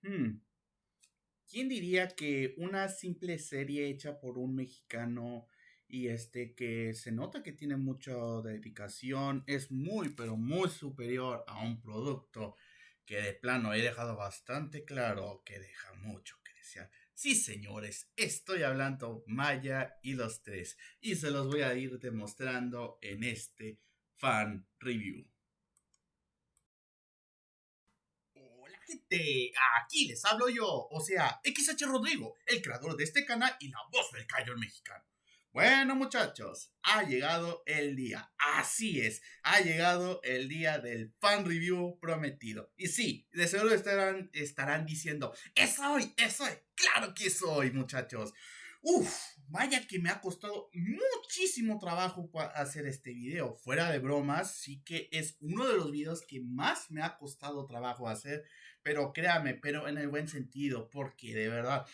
Hmm, ¿Quién diría que una simple serie hecha por un mexicano y que se nota que tiene mucha dedicación es muy pero muy superior a un producto que de plano he dejado bastante claro que deja mucho que desear? Sí, señores, estoy hablando Maya y los tres y se los voy a ir demostrando en este fan review. Hola gente, aquí les hablo yo, o sea, XH Rodrigo, el creador de este canal y la voz del Cayo mexicano. Bueno muchachos, ha llegado el día, así es, ha llegado el día del fan review prometido. Y sí, de seguro estarán diciendo, es hoy, claro que es hoy muchachos. Uf, vaya que me ha costado muchísimo trabajo hacer este video. Fuera de bromas, sí que es uno de los videos que más me ha costado trabajo hacer. Pero créame, pero en el buen sentido, porque de verdad,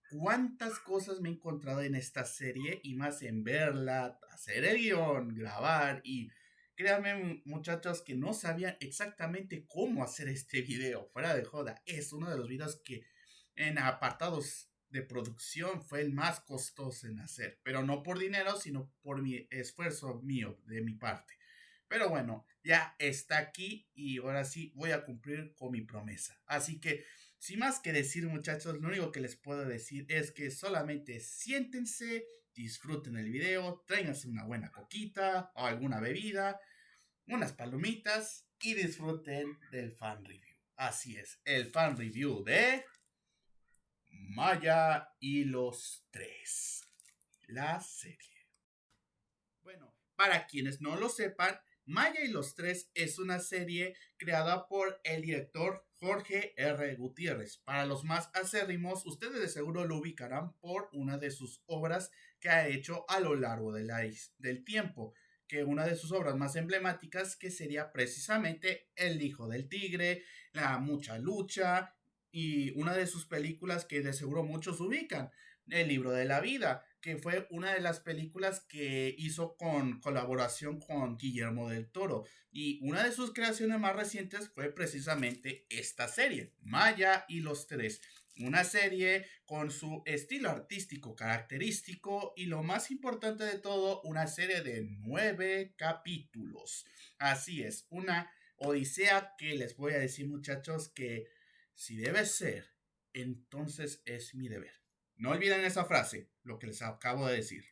cuántas cosas me he encontrado en esta serie y más en verla, hacer el guión, grabar y créanme muchachos que no sabían exactamente cómo hacer este video. Fuera de joda, es uno de los videos que en apartados de producción fue el más costoso en hacer, pero no por dinero, sino por mi esfuerzo mío, de mi parte. Pero bueno, ya está aquí y ahora sí voy a cumplir con mi promesa. Así que, sin más que decir, muchachos, lo único que les puedo decir es que solamente siéntense, disfruten el video, tráiganse una buena coquita o alguna bebida, unas palomitas y disfruten del fan review. Así es, el fan review de Maya y los tres, la serie. Bueno, para quienes no lo sepan, Maya y los tres es una serie creada por el director Jorge R. Gutiérrez. Para los más acérrimos, ustedes de seguro lo ubicarán por una de sus obras que ha hecho a lo largo del tiempo, que una de sus obras más emblemáticas que sería precisamente El Hijo del Tigre, La Mucha Lucha y una de sus películas que de seguro muchos ubican, El Libro de la Vida, que fue una de las películas que hizo con colaboración con Guillermo del Toro. Y una de sus creaciones más recientes fue precisamente esta serie, Maya y los Tres. Una serie con su estilo artístico característico y lo más importante de todo, una serie de 9 capítulos. Así es, una odisea que les voy a decir muchachos que si debe ser, entonces es mi deber. No olviden esa frase, lo que les acabo de decir.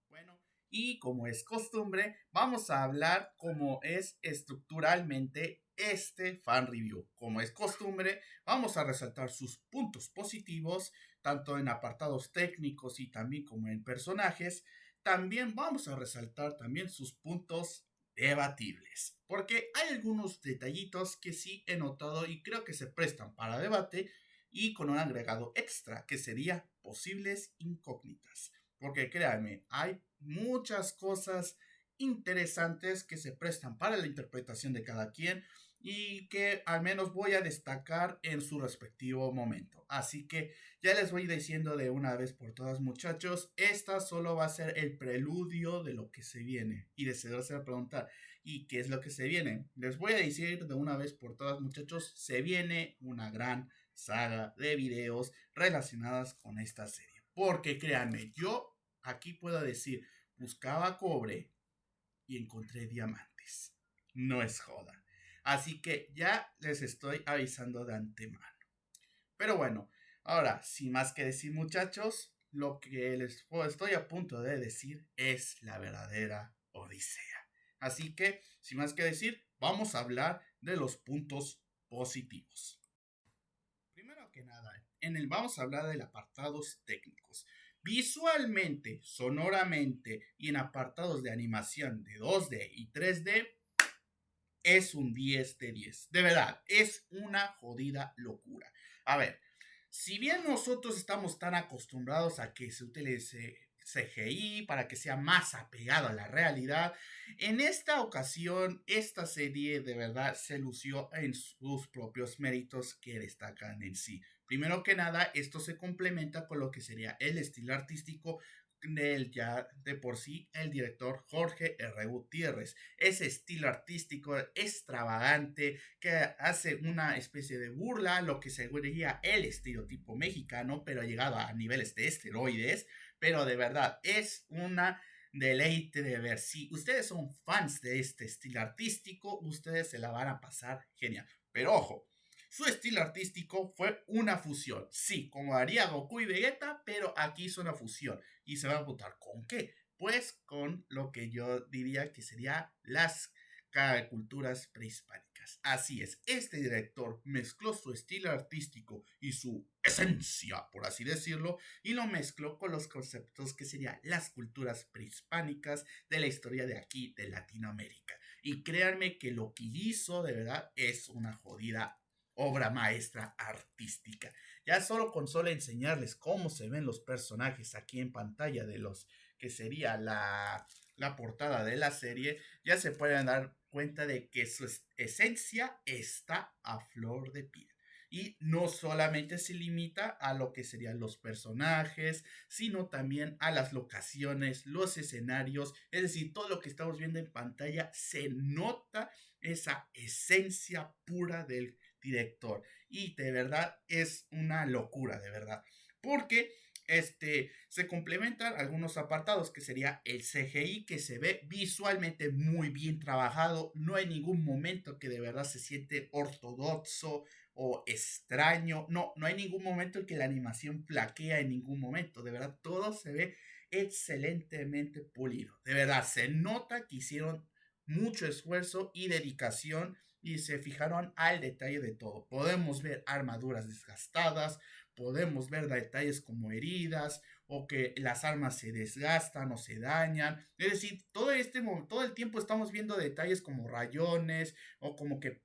Bueno, y como es costumbre, vamos a hablar cómo es estructuralmente este fan review. Como es costumbre, vamos a resaltar sus puntos positivos, tanto en apartados técnicos y también como en personajes. También vamos a resaltar también sus puntos debatibles, porque hay algunos detallitos que sí he notado y creo que se prestan para debate y con un agregado extra que sería posibles incógnitas. Porque créanme, hay muchas cosas interesantes que se prestan para la interpretación de cada quien y que al menos voy a destacar en su respectivo momento. Así que ya les voy diciendo de una vez por todas muchachos, esta solo va a ser el preludio de lo que se viene. Y de seguro se va a preguntar, ¿y qué es lo que se viene? Les voy a decir de una vez por todas muchachos, se viene una gran saga de videos relacionadas con esta serie. Porque créanme, yo aquí puedo decir, buscaba cobre y encontré diamantes. No es joda. Así que ya les estoy avisando de antemano. Pero bueno, ahora, sin más que decir muchachos, lo que estoy a punto de decir es la verdadera odisea. Así que, sin más que decir, vamos a hablar de los puntos positivos. Primero que nada, vamos a hablar de apartados técnicos. Visualmente, sonoramente y en apartados de animación de 2D y 3D, es un 10 de 10. De verdad, es una jodida locura. A ver, si bien nosotros estamos tan acostumbrados a que se utilice CGI para que sea más apegado a la realidad, en esta ocasión esta serie de verdad se lució en sus propios méritos que destacan en sí. Primero que nada, esto se complementa con lo que sería el estilo artístico ya de por sí el director Jorge R. Gutiérrez. Ese estilo artístico extravagante que hace una especie de burla a lo que sería el estereotipo mexicano, pero llegado a niveles de esteroides. Pero de verdad es una deleite de ver. Si ustedes son fans de este estilo artístico, ustedes se la van a pasar genial. Pero ojo, su estilo artístico fue una fusión. Sí, como haría Goku y Vegeta, pero aquí es una fusión. Y se va a votar ¿con qué? Pues con lo que yo diría que sería las culturas prehispánicas. Así es, este director mezcló su estilo artístico y su esencia, por así decirlo, y lo mezcló con los conceptos que serían las culturas prehispánicas de la historia de aquí, de Latinoamérica. Y créanme que lo que hizo de verdad es una jodida obra maestra artística. Ya solo enseñarles cómo se ven los personajes aquí en pantalla de los que sería la portada de la serie, ya se pueden dar cuenta de que su esencia está a flor de piel. Y no solamente se limita a lo que serían los personajes, sino también a las locaciones, los escenarios, es decir, todo lo que estamos viendo en pantalla se nota esa esencia pura del director. Y de verdad es una locura, de verdad. Porque se complementan algunos apartados que sería el CGI, que se ve visualmente muy bien trabajado. No hay ningún momento que de verdad se siente ortodoxo o extraño. No hay ningún momento en que la animación flaquea en ningún momento. De verdad, todo se ve excelentemente pulido. De verdad, se nota que hicieron mucho esfuerzo y dedicación y se fijaron al detalle de todo. Podemos ver armaduras desgastadas, podemos ver detalles como heridas o que las armas se desgastan o se dañan. Es decir, todo el tiempo estamos viendo detalles como rayones o como que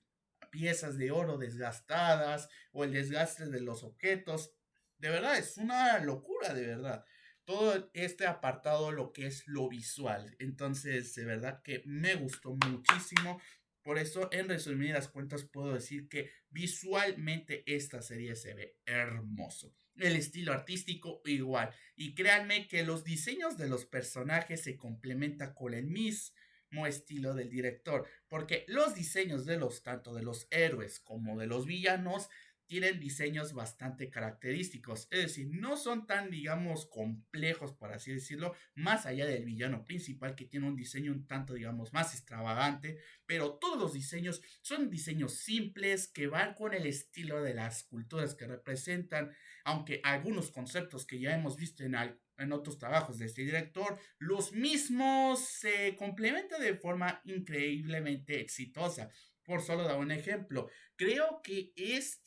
piezas de oro desgastadas o el desgaste de los objetos. De verdad, es una locura, de verdad. Todo este apartado, lo que es lo visual. Entonces, de verdad que me gustó muchísimo. Por eso, en resumidas cuentas, puedo decir que visualmente esta serie se ve hermoso. El estilo artístico igual. Y créanme que los diseños de los personajes se complementan con el mismo estilo del director. Porque los diseños de tanto de los héroes como de los villanos, tienen diseños bastante característicos, es decir, no son tan, digamos, complejos, por así decirlo, más allá del villano principal que tiene un diseño un tanto, digamos, más extravagante, pero todos los diseños son diseños simples que van con el estilo de las culturas que representan, aunque algunos conceptos que ya hemos visto en otros trabajos de este director, los mismos se complementan de forma increíblemente exitosa. Por solo dar un ejemplo, creo que es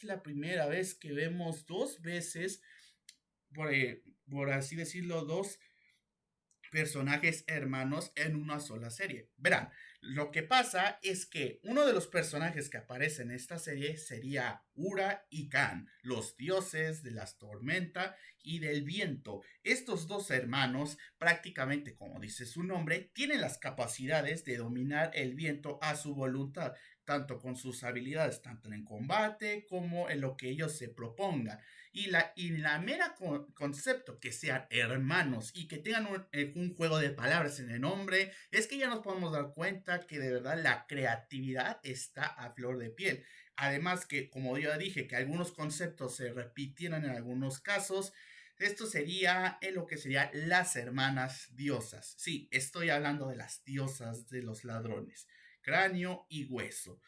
la primera vez que vemos dos veces, por así decirlo, dos personajes hermanos en una sola serie. Verán, lo que pasa es que uno de los personajes que aparece en esta serie sería Ura y Kan, los dioses de las tormentas y del viento. Estos dos hermanos, prácticamente como dice su nombre, tienen las capacidades de dominar el viento a su voluntad, tanto con sus habilidades, tanto en combate como en lo que ellos se propongan. Y la mera concepto que sean hermanos y que tengan un juego de palabras en el nombre, es que ya nos podemos dar cuenta que de verdad la creatividad está a flor de piel. Además que, como ya dije, que algunos conceptos se repitieran en algunos casos, esto sería en lo que serían las hermanas diosas. Sí, estoy hablando de las diosas de los ladrones, cráneo y hueso.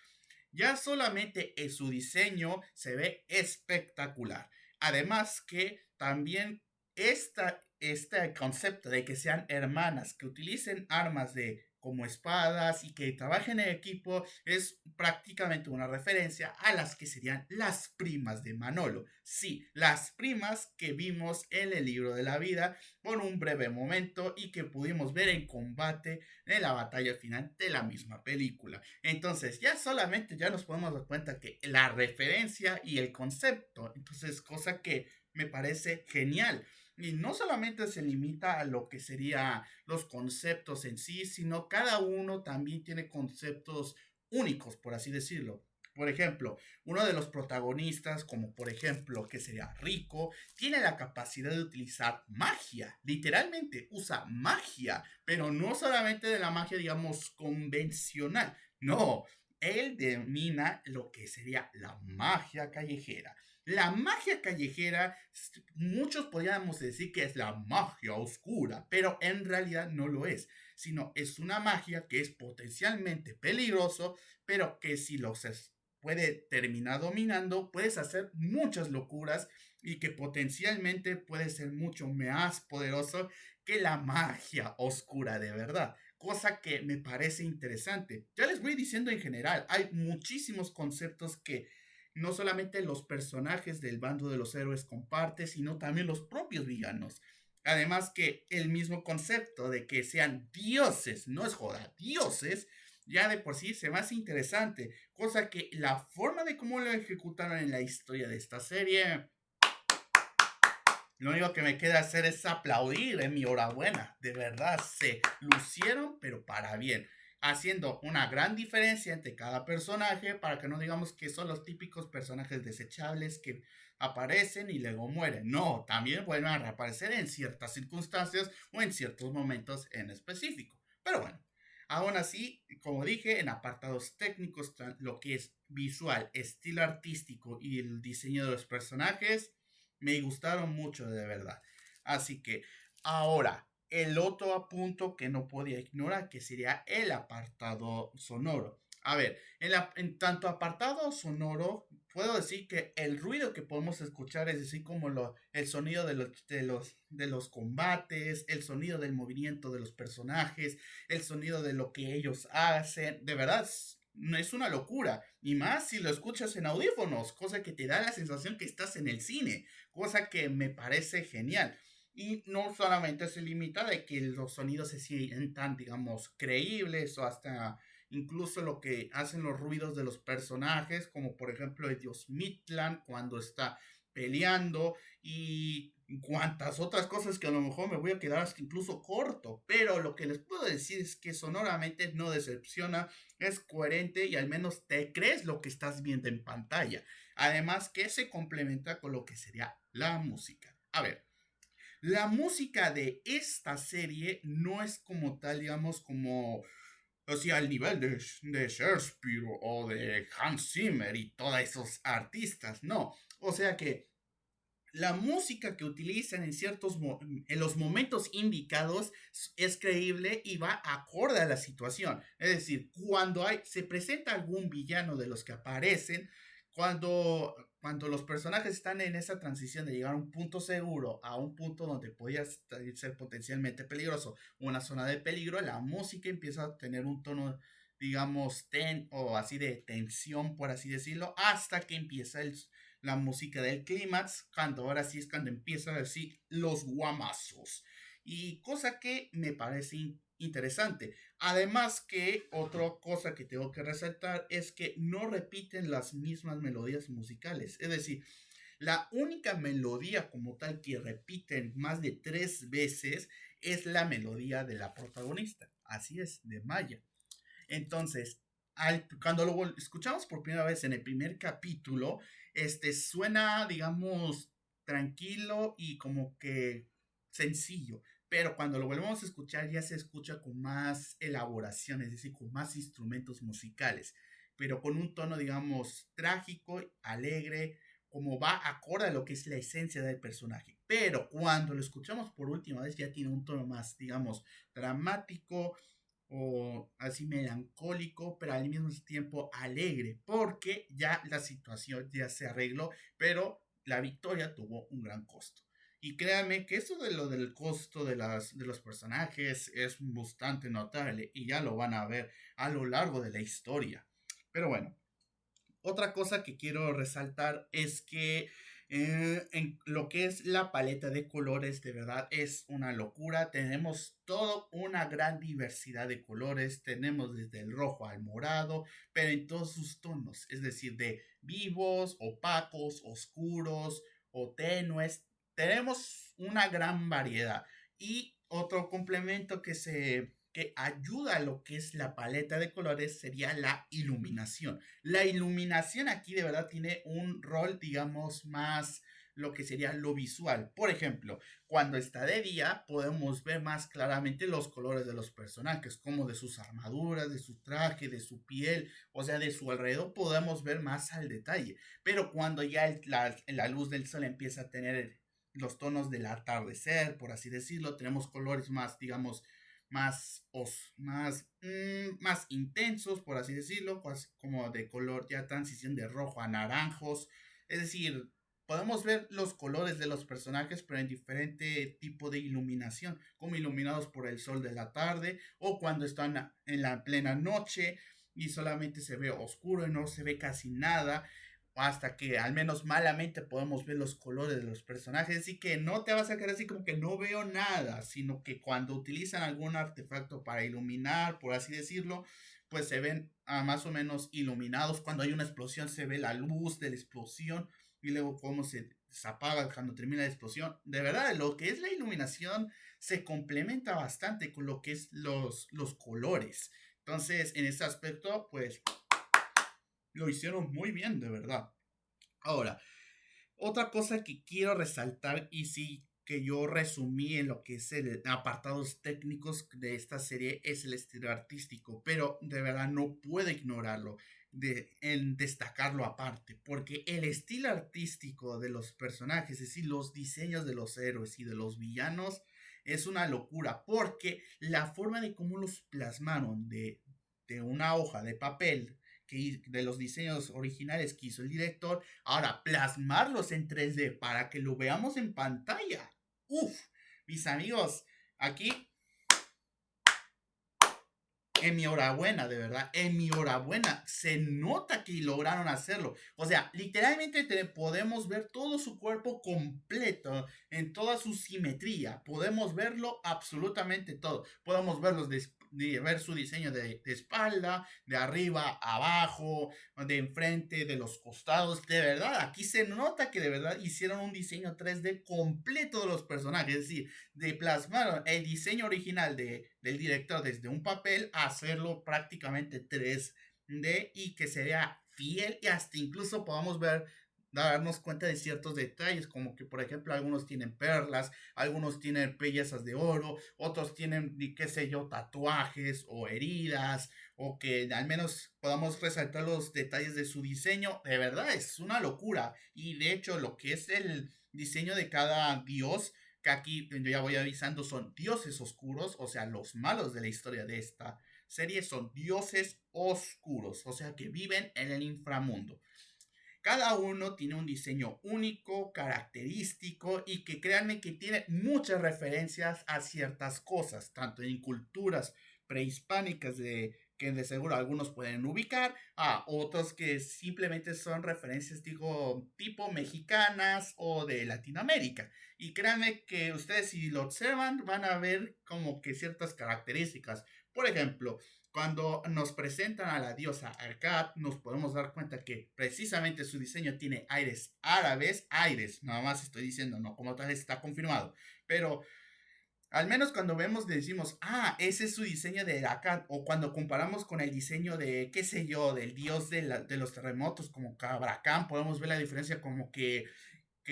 Ya solamente en su diseño se ve espectacular. Además que también este concepto de que sean hermanas, que utilicen armas como espadas y que trabajen en equipo es prácticamente una referencia a las que serían las primas de Manolo. Sí, las primas que vimos en el libro de la vida por un breve momento y que pudimos ver en combate en la batalla final de la misma película. Entonces, ya nos podemos dar cuenta que la referencia y el concepto, entonces, cosa que me parece genial. Y no solamente se limita a lo que serían los conceptos en sí, sino cada uno también tiene conceptos únicos, por así decirlo. Por ejemplo, uno de los protagonistas, como por ejemplo, que sería Rico, tiene la capacidad de utilizar magia. Literalmente usa magia, pero no solamente de la magia, digamos, convencional. No, él domina lo que sería la magia callejera. La magia callejera, muchos podríamos decir que es la magia oscura, pero en realidad no lo es, sino es una magia que es potencialmente peligroso, pero que si lo puede terminar dominando, puedes hacer muchas locuras y que potencialmente puede ser mucho más poderoso que la magia oscura de verdad. Cosa que me parece interesante. Ya les voy diciendo en general, hay muchísimos conceptos que no solamente los personajes del bando de los héroes comparten, sino también los propios villanos. Además que el mismo concepto de que sean dioses, no es joda, dioses, ya de por sí se me hace interesante. Cosa que la forma de cómo lo ejecutaron en la historia de esta serie, lo único que me queda hacer es aplaudir en mi enhorabuena. De verdad, se lucieron, pero para bien. Haciendo una gran diferencia entre cada personaje para que no digamos que son los típicos personajes desechables que aparecen y luego mueren. No, también vuelven a reaparecer en ciertas circunstancias o en ciertos momentos en específico. Pero bueno, aún así, como dije, en apartados técnicos, lo que es visual, estilo artístico y el diseño de los personajes, me gustaron mucho de verdad. Así que ahora, el otro punto que no podía ignorar, que sería el apartado sonoro. A ver, en tanto apartado sonoro, puedo decir que el ruido que podemos escuchar es decir, como el sonido de los combates, el sonido del movimiento de los personajes, el sonido de lo que ellos hacen, de verdad es una locura. Y más si lo escuchas en audífonos, cosa que te da la sensación que estás en el cine, cosa que me parece genial. Y no solamente se limita de que los sonidos se sientan, digamos, creíbles o hasta incluso lo que hacen los ruidos de los personajes, como por ejemplo el dios Mitlan cuando está peleando y cuantas otras cosas que a lo mejor me voy a quedar hasta incluso corto, pero lo que les puedo decir es que sonoramente no decepciona, es coherente y al menos te crees lo que estás viendo en pantalla. Además que se complementa con lo que sería la música. A ver, la música de esta serie no es como tal, digamos, como, o sea, al nivel de Shakespeare o de Hans Zimmer y todos esos artistas, no. O sea que la música que utilizan en los momentos indicados es creíble y va acorde a la situación. Es decir, cuando se presenta algún villano de los que aparecen, cuando los personajes están en esa transición de llegar a un punto seguro a un punto donde podía ser potencialmente peligroso, una zona de peligro, la música empieza a tener un tono, digamos, o así de tensión, por así decirlo, hasta que empieza la música del clímax, cuando ahora sí es cuando empiezan así los guamazos. Y cosa que me parece interesante. Además que otra cosa que tengo que resaltar es que no repiten las mismas melodías musicales. Es decir, la única melodía como tal que repiten más de 3 veces es la melodía de la protagonista. Así es, de Maya. Entonces, cuando lo escuchamos por primera vez en el primer capítulo, suena, digamos, tranquilo y como que sencillo. Pero cuando lo volvemos a escuchar ya se escucha con más elaboración, es decir, con más instrumentos musicales, pero con un tono, digamos, trágico, alegre, como va acorde a lo que es la esencia del personaje. Pero cuando lo escuchamos por última vez ya tiene un tono más, digamos, dramático, o así melancólico, pero al mismo tiempo alegre, porque ya la situación ya se arregló, pero la victoria tuvo un gran costo. Y créanme que eso de lo del costo de los personajes es bastante notable y ya lo van a ver a lo largo de la historia. Pero bueno, otra cosa que quiero resaltar es que en lo que es la paleta de colores, de verdad es una locura. Tenemos toda una gran diversidad de colores. Tenemos desde el rojo al morado, pero en todos sus tonos, es decir, de vivos, opacos, oscuros o tenues. Tenemos una gran variedad. Y otro complemento que se que ayuda a lo que es la paleta de colores sería la iluminación. La iluminación aquí de verdad tiene un rol, digamos, más lo que sería lo visual. Por ejemplo, cuando está de día podemos ver más claramente los colores de los personajes, como de sus armaduras, de su traje, de su piel, o sea, de su alrededor podemos ver más al detalle. Pero cuando ya la luz del sol empieza a tener los tonos del atardecer, por así decirlo, tenemos colores más, digamos, más intensos, por así decirlo, como de color ya transición de rojo a naranjos. Es decir, podemos ver los colores de los personajes, pero en diferente tipo de iluminación, como iluminados por el sol de la tarde o cuando están en la plena noche y solamente se ve oscuro y no se ve casi nada, hasta que al menos malamente podemos ver los colores de los personajes. Así que no te vas a quedar así como que no veo nada, sino que cuando utilizan algún artefacto para iluminar, por así decirlo, pues se ven más o menos iluminados. Cuando hay una explosión se ve la luz de la explosión y luego cómo se apaga cuando termina la explosión. De verdad, lo que es la iluminación se complementa bastante con lo que es los colores. Entonces, en ese aspecto, pues lo hicieron muy bien, de verdad. Ahora, otra cosa que quiero resaltar y sí que yo resumí en lo que es el apartados técnicos de esta serie es el estilo artístico, pero de verdad no puedo ignorarlo, en destacarlo aparte, porque el estilo artístico de los personajes, es decir, los diseños de los héroes y de los villanos, es una locura, porque la forma de cómo los plasmaron de una hoja de papel, de los diseños originales que hizo el director, ahora plasmarlos en 3D para que lo veamos en pantalla. Uf, mis amigos, aquí en mi enhorabuena, de verdad, en mi enhorabuena, se nota que lograron hacerlo. O sea, literalmente podemos ver todo su cuerpo completo, en toda su simetría. Podemos verlo absolutamente todo. Podemos ver su diseño de espalda, de arriba, abajo, de enfrente, de los costados. De verdad, aquí se nota que de verdad hicieron un diseño 3D completo de los personajes. Es decir, de plasmar el diseño original del director desde un papel a hacerlo prácticamente 3D y que se vea fiel y hasta incluso podamos darnos cuenta de ciertos detalles, como que por ejemplo algunos tienen perlas, algunos tienen piezas de oro, otros tienen, qué sé yo, tatuajes o heridas, o que al menos podamos resaltar los detalles de su diseño. De verdad es una locura, y de hecho lo que es el diseño de cada dios, que aquí yo ya voy avisando, son dioses oscuros, o sea, los malos de la historia de esta serie son dioses oscuros, o sea, que viven en el inframundo. Cada uno tiene un diseño único, característico y que créanme que tiene muchas referencias a ciertas cosas, tanto en culturas prehispánicas que de seguro algunos pueden ubicar, a otros que simplemente son referencias, digo, tipo mexicanas o de Latinoamérica. Y créanme que ustedes si lo observan van a ver como que ciertas características. Por ejemplo, cuando nos presentan a la diosa Arkat, nos podemos dar cuenta que precisamente su diseño tiene aires árabes, aires, nada más estoy diciendo, no como tal está confirmado, pero al menos cuando vemos decimos, ese es su diseño de Arkat, o cuando comparamos con el diseño de, qué sé yo, del dios de los terremotos como Cabracán, podemos ver la diferencia como que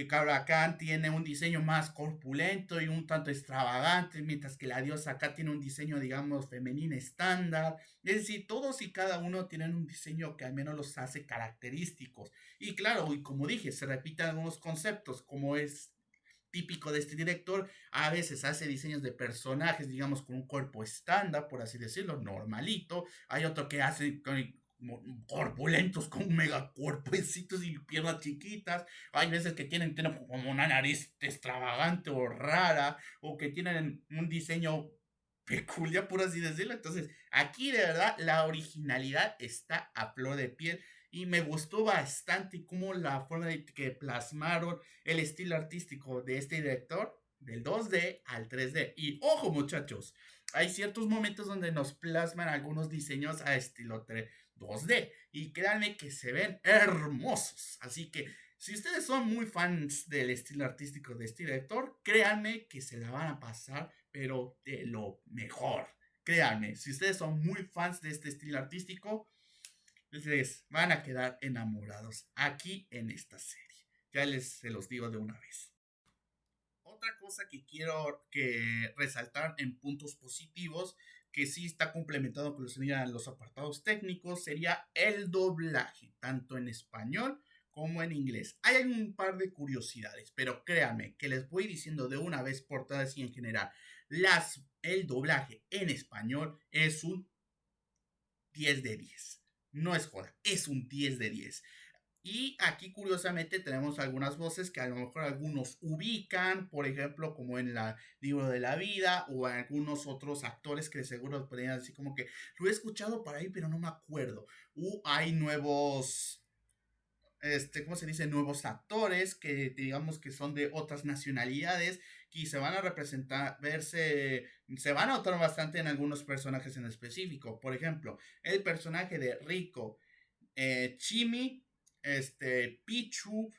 Cabra Khan tiene un diseño más corpulento y un tanto extravagante, mientras que la diosa acá tiene un diseño, digamos, femenino estándar. Es decir, todos y cada uno tienen un diseño que al menos los hace característicos. Y claro, y como dije, se repiten algunos conceptos, como es típico de este director, a veces hace diseños de personajes, digamos, con un cuerpo estándar, por así decirlo, normalito. Hay otro que hace corpulentos con mega cuerpecitos y piernas chiquitas. Hay veces que tienen como una nariz extravagante o rara, o que tienen un diseño peculiar, por así decirlo. Entonces, aquí de verdad la originalidad está a flor de piel. Y me gustó bastante cómo la forma de que plasmaron el estilo artístico de este director, del 2D al 3D. Y ojo muchachos, hay ciertos momentos donde nos plasman algunos diseños a estilo 2D. Y créanme que se ven hermosos. Así que si ustedes son muy fans del estilo artístico de este director, créanme que se la van a pasar, pero de lo mejor. Créanme, si ustedes son muy fans de este estilo artístico, les van a quedar enamorados aquí en esta serie. Ya se los digo de una vez. Otra cosa que quiero resaltar en puntos positivos, que sí está complementado con los apartados técnicos, sería el doblaje, tanto en español como en inglés. Hay un par de curiosidades, pero créanme que les voy diciendo de una vez por todas y en general. El doblaje en español es un 10 de 10. No es joda, es un 10 de 10. Y aquí curiosamente tenemos algunas voces que a lo mejor algunos ubican, por ejemplo, como en la Libro de la Vida o algunos otros actores que seguro podrían decir como que lo he escuchado por ahí, pero no me acuerdo. Hay nuevos, ¿cómo se dice? Nuevos actores que digamos que son de otras nacionalidades y se van a representar, se van a notar bastante en algunos personajes en específico. Por ejemplo, el personaje de Rico, Chimi, Pichu,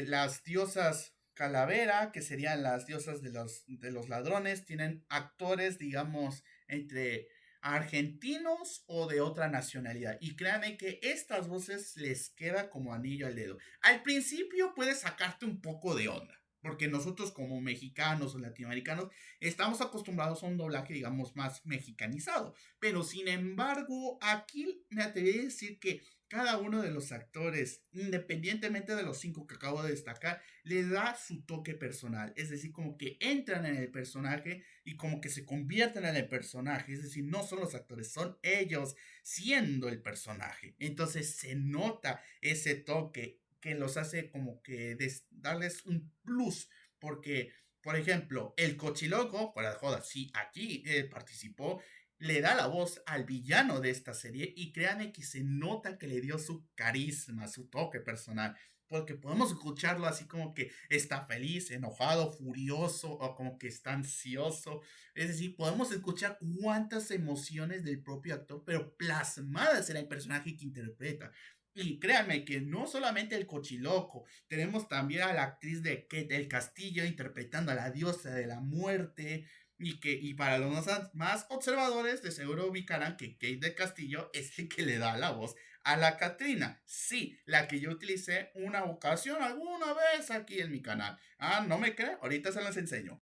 las diosas Calavera, que serían las diosas de los ladrones, tienen actores, digamos, entre argentinos o de otra nacionalidad. Y créanme que estas voces les queda como anillo al dedo. Al principio puede sacarte un poco de onda. Porque nosotros como mexicanos o latinoamericanos estamos acostumbrados a un doblaje, digamos, más mexicanizado. Pero sin embargo, aquí me atrevería a decir que cada uno de los actores, independientemente de los 5 que acabo de destacar, le da su toque personal. Es decir, como que entran en el personaje y como que se convierten en el personaje. Es decir, no son los actores, son ellos siendo el personaje. Entonces se nota ese toque que los hace como que darles un plus. Porque, por ejemplo, el Cochiloco, para joda, sí, aquí participó, le da la voz al villano de esta serie y créanme que se nota que le dio su carisma, su toque personal, porque podemos escucharlo así como que está feliz, enojado, furioso o como que está ansioso. Es decir, podemos escuchar cuántas emociones del propio actor, pero plasmadas en el personaje que interpreta. Y créanme que no solamente el Cochiloco, tenemos también a la actriz de Kate del Castillo interpretando a la diosa de la muerte, y para los más observadores, de seguro ubicarán que Kate del Castillo es el que le da la voz a la Catrina. Sí, la que yo utilicé una ocasión, alguna vez aquí en mi canal. Ah, ¿no me cree? Ahorita se las enseño.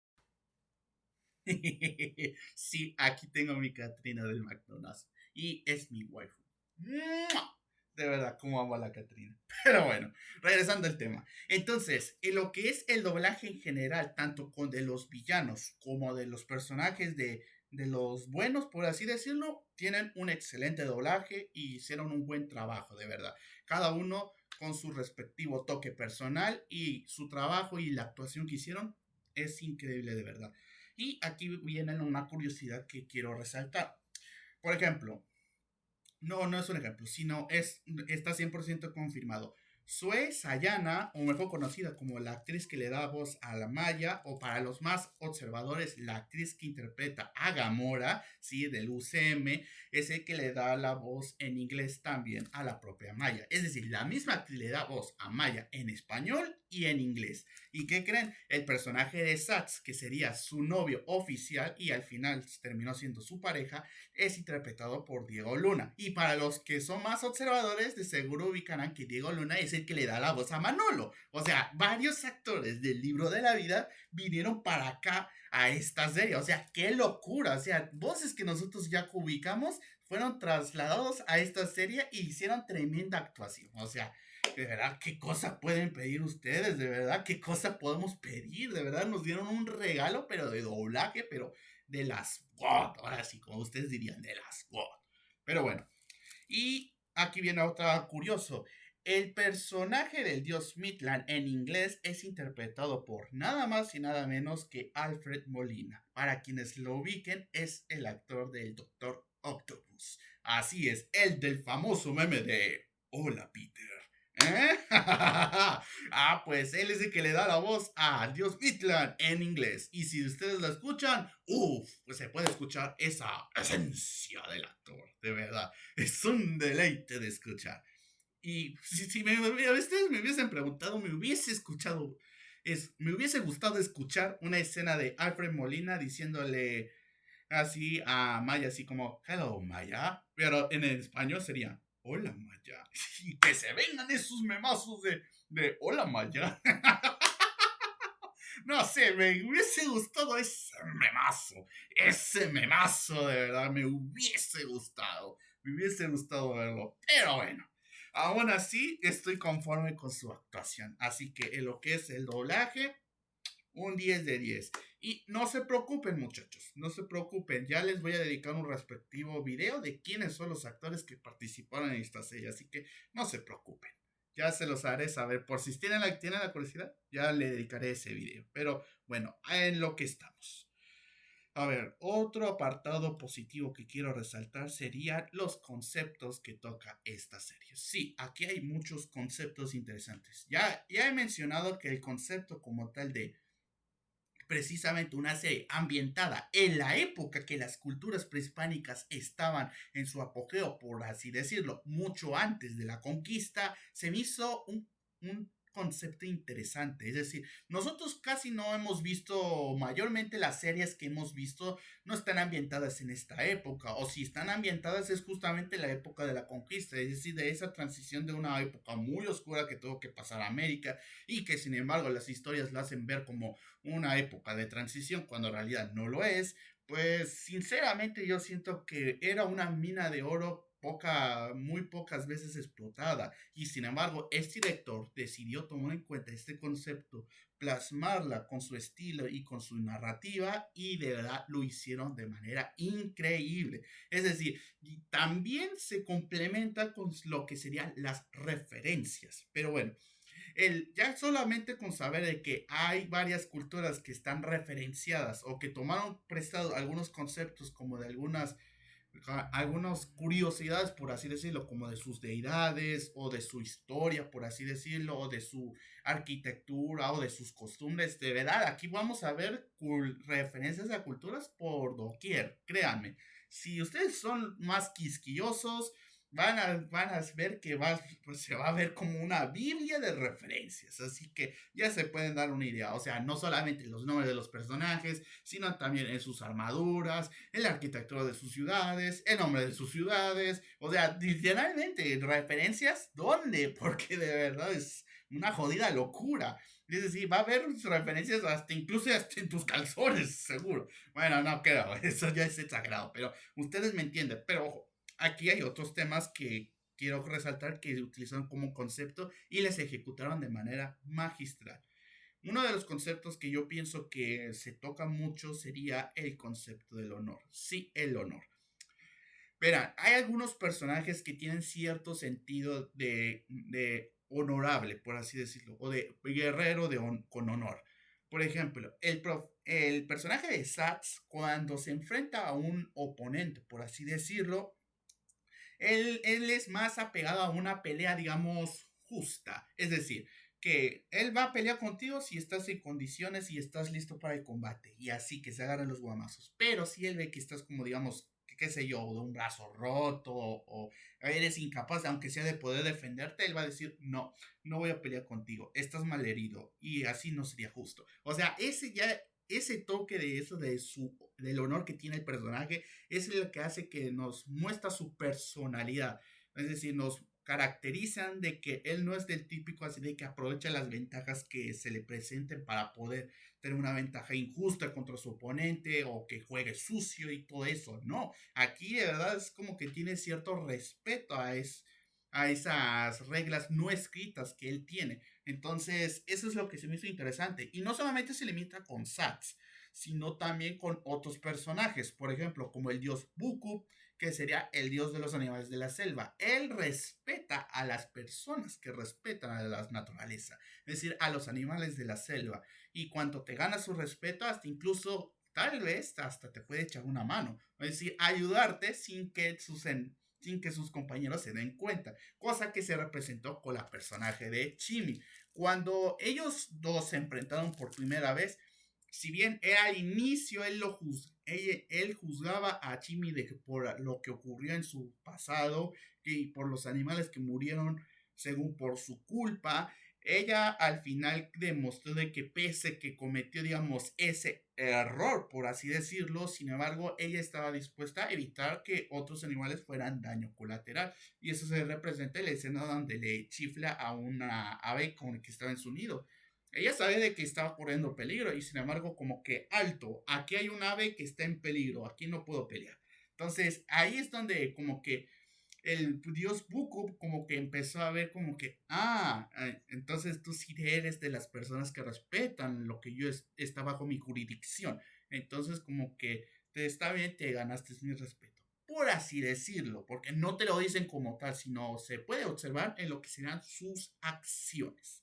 Sí, aquí tengo mi Catrina del McDonald's. Y es mi waifu. ¡Mua! De verdad, cómo amo a la Catrina. Pero bueno, regresando al tema. Entonces, en lo que es el doblaje en general, tanto con de los villanos como de los personajes de los buenos, por así decirlo, tienen un excelente doblaje y hicieron un buen trabajo, de verdad. Cada uno con su respectivo toque personal y su trabajo y la actuación que hicieron es increíble, de verdad. Y aquí viene una curiosidad que quiero resaltar. Por ejemplo, no es un ejemplo, sino está 100% confirmado. Sue Sayana, o mejor conocida como la actriz que le da voz a la Maya, o para los más observadores, la actriz que interpreta a Gamora, ¿sí? Del UCM, es el que le da la voz en inglés también a la propia Maya. Es decir, la misma actriz le da voz a Maya en español y en inglés. ¿Y qué creen? El personaje de Sats, que sería su novio oficial y al final terminó siendo su pareja, es interpretado por Diego Luna. Y para los que son más observadores, de seguro ubicarán que Diego Luna es el que le da la voz a Manolo. O sea, varios actores del Libro de la Vida vinieron para acá a esta serie. O sea, qué locura. O sea, voces que nosotros ya ubicamos fueron trasladados a esta serie y hicieron tremenda actuación. O sea, de verdad, ¿qué cosa pueden pedir ustedes? De verdad, ¿qué cosa podemos pedir? De verdad, nos dieron un regalo, pero de doblaje, pero de las God. Ahora sí, como ustedes dirían, de las God. Pero bueno, y aquí viene otra curioso. El personaje del dios Midland en inglés es interpretado por nada más y nada menos que Alfred Molina. Para quienes lo ubiquen, es el actor del Doctor Octopus. Así es, el del famoso meme de Hola Peter. ¿Eh? Pues él es el que le da la voz a Dios Midland en inglés. Y si ustedes lo escuchan, pues se puede escuchar esa esencia del actor, de verdad. Es un deleite de escuchar. Y si ustedes me hubiesen preguntado, me hubiese gustado escuchar una escena de Alfred Molina diciéndole así a Maya, así como, hello Maya, pero en el español sería, hola Maya, y que se vengan esos memazos de hola Maya. No sé, me hubiese gustado ese memazo, de verdad, me hubiese gustado verlo, pero bueno, aún así estoy conforme con su actuación, así que en lo que es el doblaje, un 10 de 10. Y no se preocupen, muchachos, no se preocupen. Ya les voy a dedicar un respectivo video de quiénes son los actores que participaron en esta serie. Así que no se preocupen. Ya se los haré saber. Por si tienen la curiosidad, ya le dedicaré ese video. Pero bueno, en lo que estamos. A ver, otro apartado positivo que quiero resaltar serían los conceptos que toca esta serie. Sí, aquí hay muchos conceptos interesantes. Ya he mencionado que el concepto como tal de precisamente una serie ambientada en la época que las culturas prehispánicas estaban en su apogeo, por así decirlo, mucho antes de la conquista, se me hizo un concepto interesante. Es decir, nosotros casi no hemos visto, mayormente las series que hemos visto no están ambientadas en esta época, o si están ambientadas es justamente la época de la conquista, es decir, de esa transición de una época muy oscura que tuvo que pasar a América y que sin embargo las historias la hacen ver como una época de transición cuando en realidad no lo es, pues sinceramente yo siento que era una mina de oro muy pocas veces explotada y sin embargo este director decidió tomar en cuenta este concepto, plasmarla con su estilo y con su narrativa y de verdad lo hicieron de manera increíble. Es decir, y también se complementa con lo que serían las referencias. Pero bueno, ya solamente con saber de que hay varias culturas que están referenciadas o que tomaron prestado algunos conceptos como de algunas curiosidades, por así decirlo, como de sus deidades o de su historia, por así decirlo, o de su arquitectura o de sus costumbres. De verdad, aquí vamos a ver referencias a culturas por doquier, créanme. Si ustedes son más quisquillosos, van a ver que pues, se va a ver como una biblia de referencias. Así que ya se pueden dar una idea. O sea, no solamente los nombres de los personajes, sino también en sus armaduras, en la arquitectura de sus ciudades, el nombre de sus ciudades. O sea, literalmente, referencias, ¿dónde? Porque de verdad es una jodida locura. Es decir, va a haber referencias incluso hasta en tus calzones, seguro. Bueno, no creo, eso ya es exagerado, pero ustedes me entienden. Pero ojo, aquí hay otros temas que quiero resaltar que utilizaron como concepto y les ejecutaron de manera magistral. Uno de los conceptos que yo pienso que se toca mucho sería el concepto del honor. Sí, el honor. Verán, hay algunos personajes que tienen cierto sentido de honorable, por así decirlo, o de guerrero con honor. Por ejemplo, el personaje de Sats, cuando se enfrenta a un oponente, por así decirlo, él es más apegado a una pelea, digamos, justa. Es decir, que él va a pelear contigo si estás en condiciones y estás listo para el combate. Y así que se agarran los guamazos. Pero si él ve que estás como, digamos, qué sé yo, de un brazo roto o eres incapaz, aunque sea de poder defenderte, él va a decir, no, no voy a pelear contigo, estás mal herido y así no sería justo. O sea, ese toque de eso, del honor que tiene el personaje, es lo que hace que nos muestra su personalidad. Es decir, nos caracterizan de que él no es del típico así de que aprovecha las ventajas que se le presenten para poder tener una ventaja injusta contra su oponente o que juegue sucio y todo eso. No, aquí de verdad es como que tiene cierto respeto a esas reglas no escritas que él tiene. Entonces, eso es lo que se me hizo interesante. Y no solamente se limita con Sats, sino también con otros personajes, por ejemplo, como el dios Buku, que sería el dios de los animales de la selva. Él respeta a las personas que respetan a la naturaleza, es decir, a los animales de la selva. Y cuando te gana su respeto, hasta incluso, tal vez, hasta te puede echar una mano, es decir, ayudarte sin que sus compañeros se den cuenta, cosa que se representó con la personaje de Chimi. Cuando ellos dos se enfrentaron por primera vez, si bien era al inicio él juzgaba a Chimi de que por lo que ocurrió en su pasado y por los animales que murieron según por su culpa, ella al final demostró de que pese que cometió, digamos, ese error, por así decirlo, sin embargo, ella estaba dispuesta a evitar que otros animales fueran daño colateral. Y eso se representa en la escena donde le chifla a una ave con la que estaba en su nido. Ella sabe de que estaba corriendo peligro y sin embargo como que alto, aquí hay un ave que está en peligro, aquí no puedo pelear. Entonces ahí es donde como que el dios Buku como que empezó a ver como que, entonces tú sí eres de las personas que respetan lo que yo está bajo mi jurisdicción. Entonces como que te está bien, te ganaste mi respeto. Por así decirlo, porque no te lo dicen como tal, sino se puede observar en lo que serán sus acciones.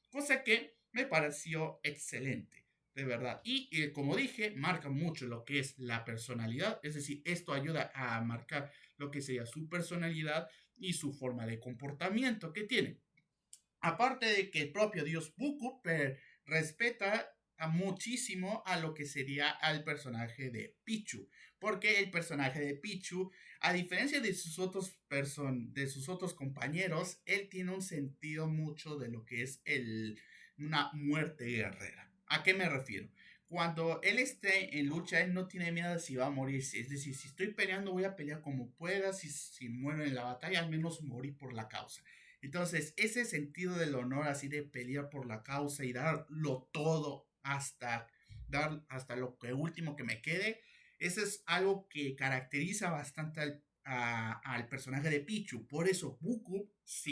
Cosa que me pareció excelente, de verdad. Y como dije, marca mucho lo que es la personalidad, es decir, esto ayuda a marcar lo que sería su personalidad y su forma de comportamiento que tiene. Aparte de que el propio dios Buku respeta a muchísimo a lo que sería al personaje de Pichu, porque el personaje de Pichu, a diferencia de de sus otros compañeros, él tiene un sentido mucho de lo que es una muerte guerrera. ¿A qué me refiero? Cuando él esté en lucha, él no tiene miedo de si va a morir. Es decir, si estoy peleando, voy a pelear como pueda. Si muero en la batalla, al menos morir por la causa. Entonces, ese sentido del honor, así de pelear por la causa y darlo todo hasta dar hasta lo que último que me quede, eso es algo que caracteriza bastante al personaje de Pichu. Por eso Buku se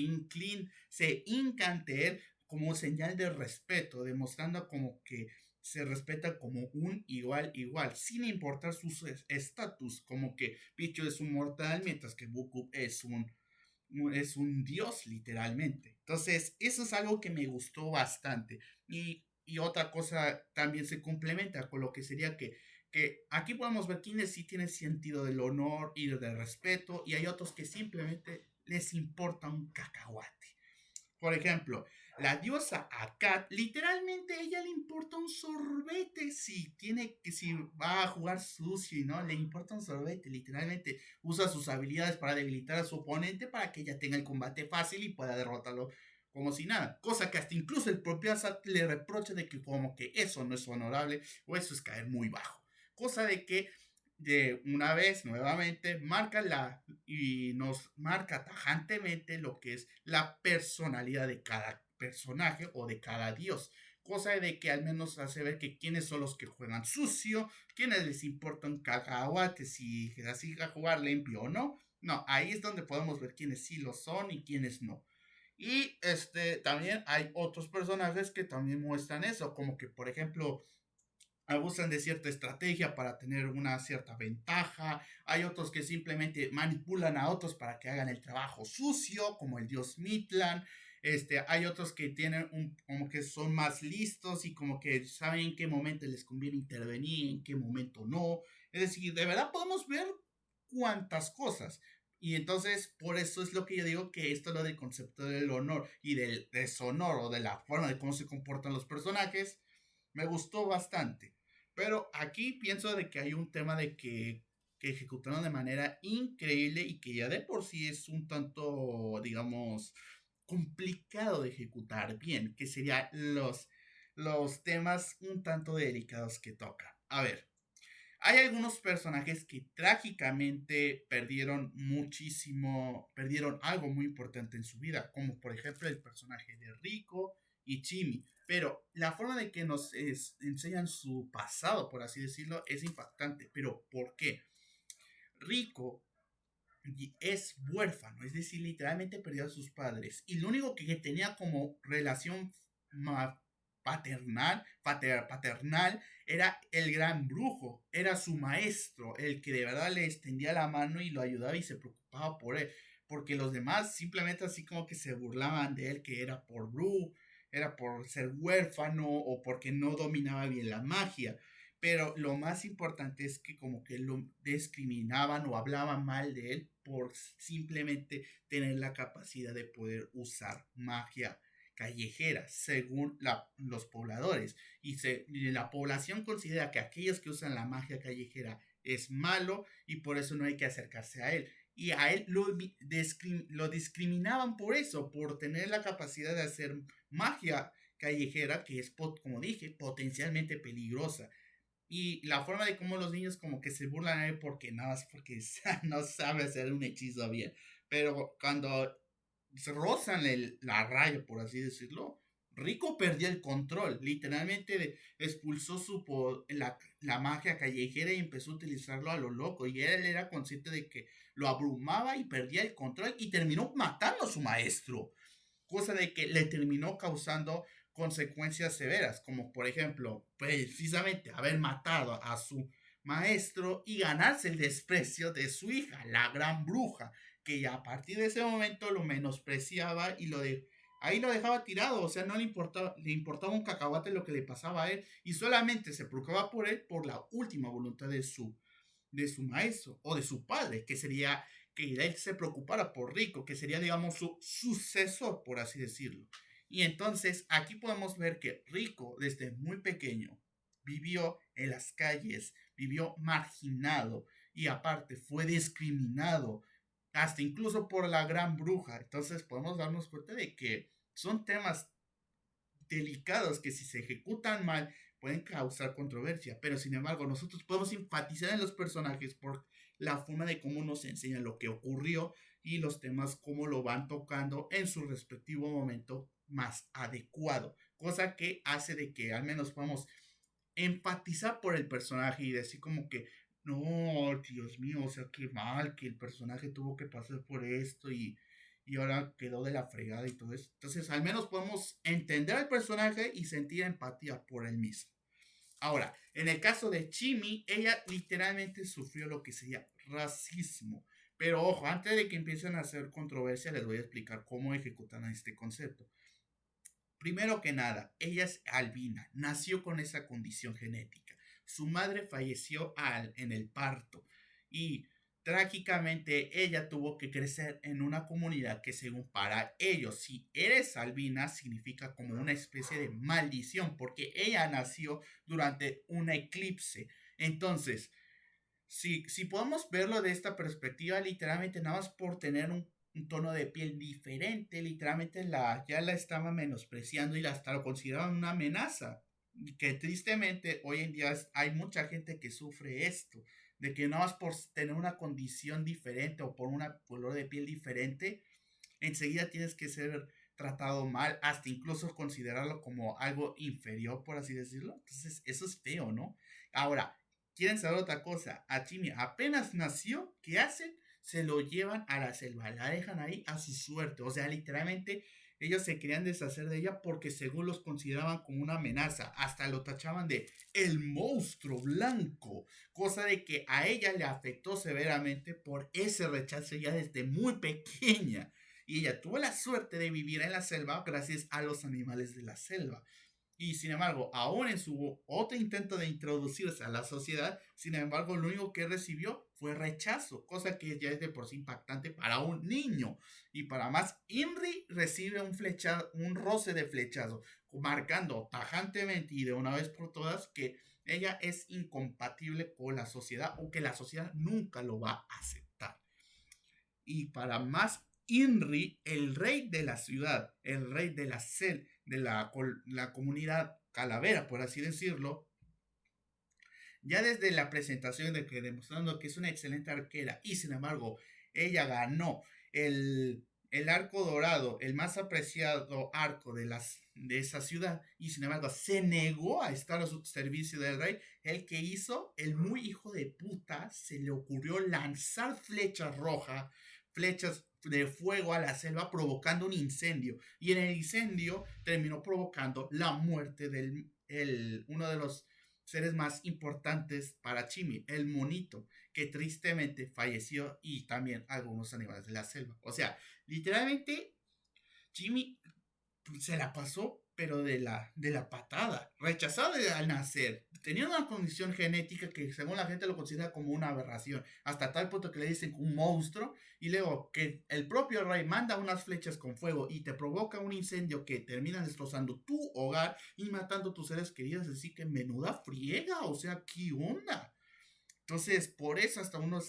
hinca ante él como señal de respeto, demostrando como que se respeta como un igual, sin importar su estatus, como que Pichu es un mortal, mientras que Buku es un dios literalmente. Entonces, eso es algo que me gustó bastante. Y otra cosa también se complementa con lo que sería que aquí podemos ver quienes sí tienen sentido del honor y del respeto y hay otros que simplemente les importa un cacahuate. Por ejemplo, la diosa Akat, literalmente a ella le importa un sorbete si va a jugar sucio y no, le importa un sorbete, literalmente usa sus habilidades para debilitar a su oponente para que ella tenga el combate fácil y pueda derrotarlo como si nada, cosa que hasta incluso el propio Asat le reprocha de que como que eso no es honorable o eso es caer muy bajo, cosa de que de una vez nuevamente y nos marca tajantemente lo que es la personalidad de cada personaje o de cada dios, cosa de que al menos hace ver que quiénes son los que juegan sucio, quiénes les importa un cacahuate si así a jugar limpio o no. No, ahí es donde podemos ver quiénes sí lo son y quiénes no. Y también hay otros personajes que también muestran eso, como que por ejemplo abusan de cierta estrategia para tener una cierta ventaja. Hay otros que simplemente manipulan a otros para que hagan el trabajo sucio, como el dios Mitlan. Hay otros que tienen como que son más listos y como que saben en qué momento les conviene intervenir, en qué momento no. Es decir, de verdad podemos ver cuántas cosas. Y entonces, por eso es lo que yo digo que esto lo del concepto del honor y del deshonor o de la forma de cómo se comportan los personajes, me gustó bastante. Pero aquí pienso de que hay un tema que ejecutaron de manera increíble y que ya de por sí es un tanto, digamos, complicado de ejecutar bien, que serían los temas un tanto delicados que toca. A ver, hay algunos personajes que trágicamente perdieron algo muy importante en su vida, como por ejemplo el personaje de Rico y Jimmy. Pero la forma de que nos enseñan su pasado, por así decirlo, es impactante. Pero ¿por qué? Rico es huérfano, es decir, literalmente perdió a sus padres. Y lo único que tenía como relación paternal era el gran brujo, era su maestro, el que de verdad le extendía la mano y lo ayudaba y se preocupaba por él. Porque los demás simplemente así como que se burlaban de él, que era por brujo, era por ser huérfano o porque no dominaba bien la magia. Pero lo más importante es que como que lo discriminaban o hablaban mal de él por simplemente tener la capacidad de poder usar magia callejera, según los pobladores. Y la población considera que aquellos que usan la magia callejera es malo y por eso no hay que acercarse a él. y a él lo discriminaban por eso, por tener la capacidad de hacer magia callejera que es, como dije, potencialmente peligrosa. Y la forma de cómo los niños como que se burlan de él porque nada más porque no sabe hacer un hechizo bien. Pero cuando se rozan la raya, por así decirlo, Rico perdió el control. Literalmente expulsó la magia callejera y empezó a utilizarlo a lo loco. Y él era consciente de que lo abrumaba y perdía el control y terminó matando a su maestro. Cosa de que le terminó causando consecuencias severas, como por ejemplo, precisamente haber matado a su maestro y ganarse el desprecio de su hija, la gran bruja, que ya a partir de ese momento lo menospreciaba y ahí lo dejaba tirado, o sea, no le importaba un cacahuate lo que le pasaba a él y solamente se preocupaba por él por la última voluntad de su maestro o de su padre, que sería que él se preocupara por Rico, que sería, digamos, su sucesor, por así decirlo. Y entonces aquí podemos ver que Rico, desde muy pequeño, vivió en las calles, vivió marginado y aparte fue discriminado, hasta incluso por la gran bruja. Entonces podemos darnos cuenta de que son temas delicados que si se ejecutan mal pueden causar controversia, pero sin embargo nosotros podemos enfatizar en los personajes por la forma de cómo nos enseñan lo que ocurrió y los temas cómo lo van tocando en su respectivo momento más adecuado, cosa que hace de que al menos podamos empatizar por el personaje y decir como que no, Dios mío, o sea, qué mal que el personaje tuvo que pasar por esto y ahora quedó de la fregada y todo eso. Entonces, al menos podemos entender al personaje y sentir empatía por él mismo. Ahora, en el caso de Chimi, ella literalmente sufrió lo que sería racismo. Pero ojo, antes de que empiecen a hacer controversia, les voy a explicar cómo ejecutan este concepto. Primero que nada, ella es albina, nació con esa condición genética. Su madre falleció en el parto y trágicamente ella tuvo que crecer en una comunidad que según para ellos, si eres albina, significa como una especie de maldición porque ella nació durante un eclipse. Entonces, si podemos verlo de esta perspectiva, literalmente nada más por tener un tono de piel diferente, literalmente ya la estaban menospreciando y hasta lo consideraban una amenaza. Y que tristemente hoy en día hay mucha gente que sufre esto, de que nada más por tener una condición diferente o por un color de piel diferente, enseguida tienes que ser tratado mal, hasta incluso considerarlo como algo inferior, por así decirlo. Entonces, eso es feo, ¿no? Ahora, ¿quieren saber otra cosa? A Jimmy apenas nació, ¿qué hacen? Se lo llevan a la selva, la dejan ahí a su suerte. O sea, literalmente ellos se querían deshacer de ella porque según los consideraban como una amenaza. Hasta lo tachaban de el monstruo blanco. Cosa de que a ella le afectó severamente por ese rechazo ya desde muy pequeña. Y ella tuvo la suerte de vivir en la selva gracias a los animales de la selva. Y sin embargo, aún en su otro intento de introducirse a la sociedad, sin embargo, lo único que recibió fue rechazo, cosa que ya es de por sí impactante para un niño. Y para más, Inri recibe un roce de flechazo, marcando tajantemente y de una vez por todas que ella es incompatible con la sociedad o que la sociedad nunca lo va a aceptar. Y para más, Inri, el rey de la ciudad, el rey de la comunidad calavera, por así decirlo, ya desde la presentación de que demostrando que es una excelente arquera y sin embargo ella ganó el arco dorado, el más apreciado arco de esa ciudad y sin embargo se negó a estar a su servicio del rey, el que hizo, el muy hijo de puta, se le ocurrió lanzar flechas de fuego a la selva provocando un incendio y en el incendio terminó provocando la muerte uno de los seres más importantes para Chimi, el monito, que tristemente falleció y también algunos animales de la selva. O sea, literalmente Chimi se la pasó, pero de la patada, rechazado al nacer, tenía una condición genética que según la gente lo considera como una aberración, hasta tal punto que le dicen un monstruo, y luego que el propio rey manda unas flechas con fuego y te provoca un incendio que termina destrozando tu hogar y matando a tus seres queridos, así que menuda friega, o sea, ¿qué onda? Entonces, por eso hasta uno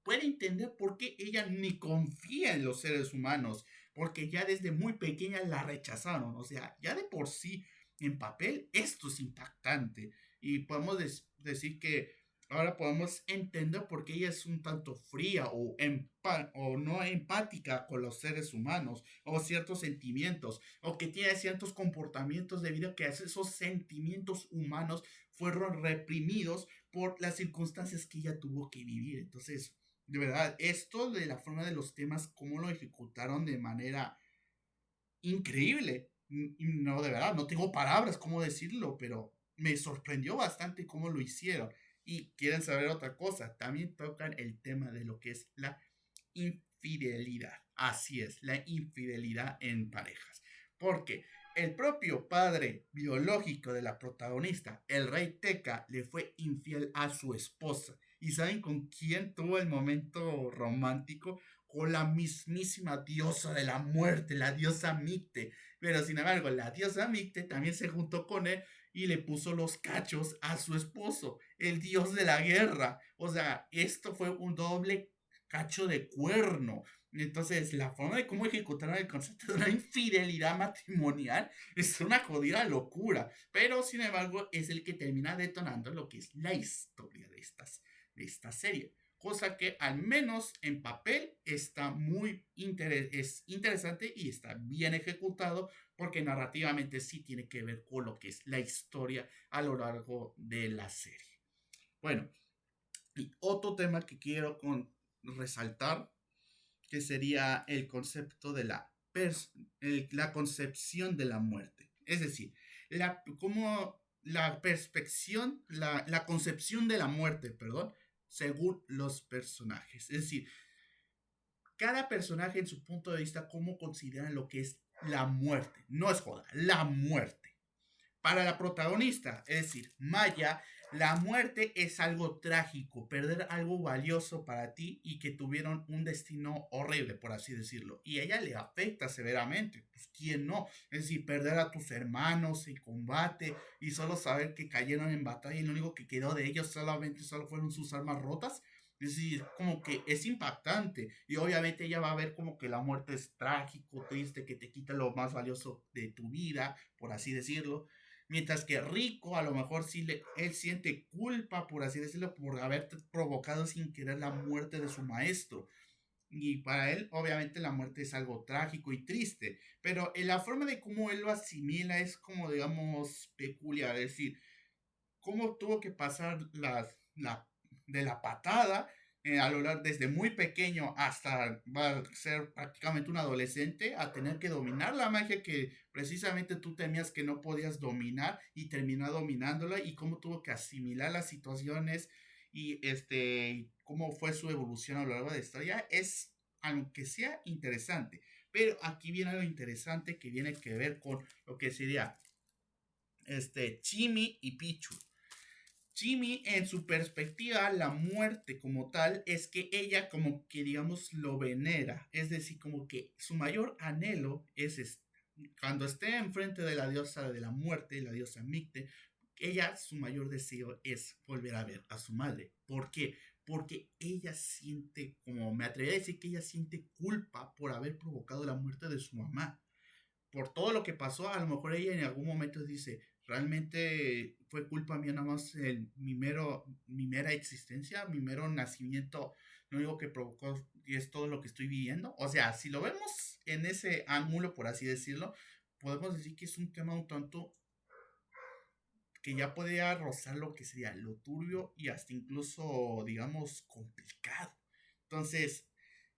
puede entender por qué ella ni confía en los seres humanos, porque ya desde muy pequeña la rechazaron, o sea, ya de por sí en papel esto es impactante y podemos decir que ahora podemos entender por qué ella es un tanto fría o no empática con los seres humanos o ciertos sentimientos o que tiene ciertos comportamientos debido a que esos sentimientos humanos fueron reprimidos por las circunstancias que ella tuvo que vivir. Entonces, de verdad, esto de la forma de los temas, cómo lo ejecutaron de manera increíble. No, de verdad, no tengo palabras cómo decirlo, pero me sorprendió bastante cómo lo hicieron. Y quieren saber otra cosa, también tocan el tema de lo que es la infidelidad. Así es, la infidelidad en parejas. Porque el propio padre biológico de la protagonista, el rey Teca, le fue infiel a su esposa. ¿Y saben con quién tuvo el momento romántico? Con la mismísima diosa de la muerte, la diosa Micte. Pero sin embargo, la diosa Micte también se juntó con él y le puso los cachos a su esposo, el dios de la guerra. O sea, esto fue un doble cacho de cuerno. Entonces, la forma de cómo ejecutaron el concepto de una infidelidad matrimonial es una jodida locura. Pero, sin embargo, es el que termina detonando lo que es la historia de esta serie. Cosa que al menos en papel está es interesante y está bien ejecutado porque narrativamente sí tiene que ver con lo que es la historia a lo largo de la serie. Bueno, y otro tema que quiero resaltar, que sería el concepto de la concepción de la muerte. Es decir, como la perspección, la concepción de la muerte, perdón, según los personajes. Es decir, cada personaje en su punto de vista, cómo consideran lo que es la muerte. No es joda, la muerte. Para la protagonista, es decir, Maya, la muerte es algo trágico, perder algo valioso para ti y que tuvieron un destino horrible, por así decirlo. Y a ella le afecta severamente. Pues, ¿quién no? Es decir, perder a tus hermanos en combate y solo saber que cayeron en batalla y lo único que quedó de ellos solo fueron sus armas rotas. Es decir, como que es impactante y obviamente ella va a ver como que la muerte es trágico, triste, que te quita lo más valioso de tu vida, por así decirlo. Mientras que Rico a lo mejor él siente culpa, por así decirlo, por haber provocado sin querer la muerte de su maestro. Y para él, obviamente, la muerte es algo trágico y triste. Pero en la forma de cómo él lo asimila es como, digamos, peculiar. Es decir, cómo tuvo que pasar de la patada a lo largo desde muy pequeño hasta va a ser prácticamente un adolescente a tener que dominar la magia que precisamente tú temías que no podías dominar y terminó dominándola y cómo tuvo que asimilar las situaciones y cómo fue su evolución a lo largo de la historia es aunque sea interesante, pero aquí viene algo interesante que viene que ver con lo que sería Chimi y Pichu. Jimmy, en su perspectiva, la muerte como tal es que ella como que digamos lo venera, es decir, como que su mayor anhelo es cuando esté enfrente de la diosa de la muerte, la diosa Micte, ella su mayor deseo es volver a ver a su madre. ¿Por qué? Porque ella siente, como me atrevería a decir que ella siente culpa por haber provocado la muerte de su mamá por todo lo que pasó, a lo mejor ella en algún momento dice, realmente fue culpa mía nada más mi mera existencia, mi mero nacimiento, lo único que provocó y es todo lo que estoy viviendo. O sea, si lo vemos en ese ángulo, por así decirlo, podemos decir que es un tema un tanto que ya podría rozar lo que sería lo turbio y hasta incluso, digamos, complicado. Entonces,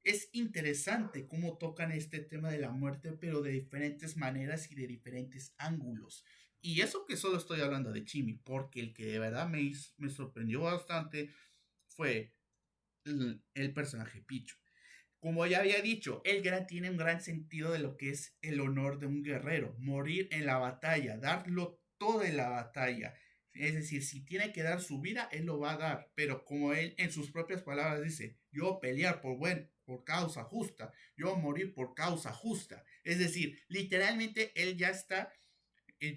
es interesante cómo tocan este tema de la muerte, pero de diferentes maneras y de diferentes ángulos. Y eso que solo estoy hablando de Chimi, porque el que de verdad me sorprendió bastante fue el personaje Pichu. Como ya había dicho, tiene un gran sentido de lo que es el honor de un guerrero, morir en la batalla, darlo todo en la batalla. Es decir, si tiene que dar su vida, él lo va a dar. Pero como él en sus propias palabras dice, yo pelear por causa justa, yo morir por causa justa. Es decir, literalmente él ya está,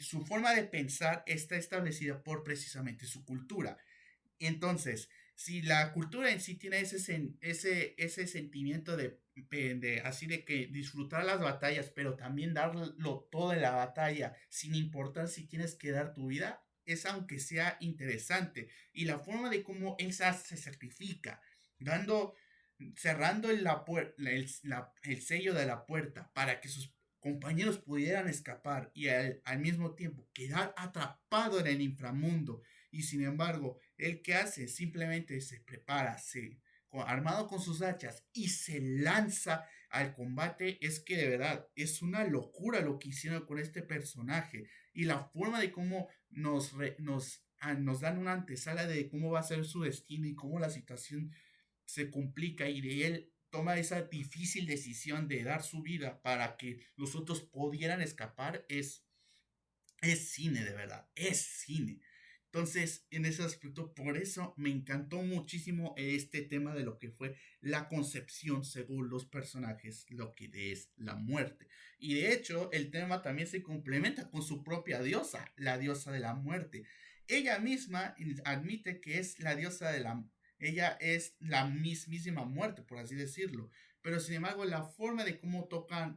su forma de pensar está establecida por precisamente su cultura. Entonces, si la cultura en sí tiene ese sentimiento de así de que disfrutar las batallas, pero también darlo todo en la batalla, sin importar si tienes que dar tu vida, es aunque sea interesante. Y la forma de cómo Elsa se sacrifica, dando, cerrando el sello de la puerta para que sus compañeros pudieran escapar y al mismo tiempo quedar atrapado en el inframundo. Y sin embargo, ¿el que hace? Simplemente se prepara, armado con sus hachas y se lanza al combate. Es que de verdad es una locura lo que hicieron con este personaje y la forma de cómo nos dan una antesala de cómo va a ser su destino y cómo la situación se complica y de él toma esa difícil decisión de dar su vida para que los otros pudieran escapar. Es cine, de verdad, es cine. Entonces, en ese aspecto, por eso me encantó muchísimo este tema de lo que fue la concepción según los personajes, lo que es la muerte. Y de hecho, el tema también se complementa con su propia diosa, la diosa de la muerte. Ella misma admite que es la diosa de la... Ella es la mismísima muerte, por así decirlo. Pero sin embargo, la forma de cómo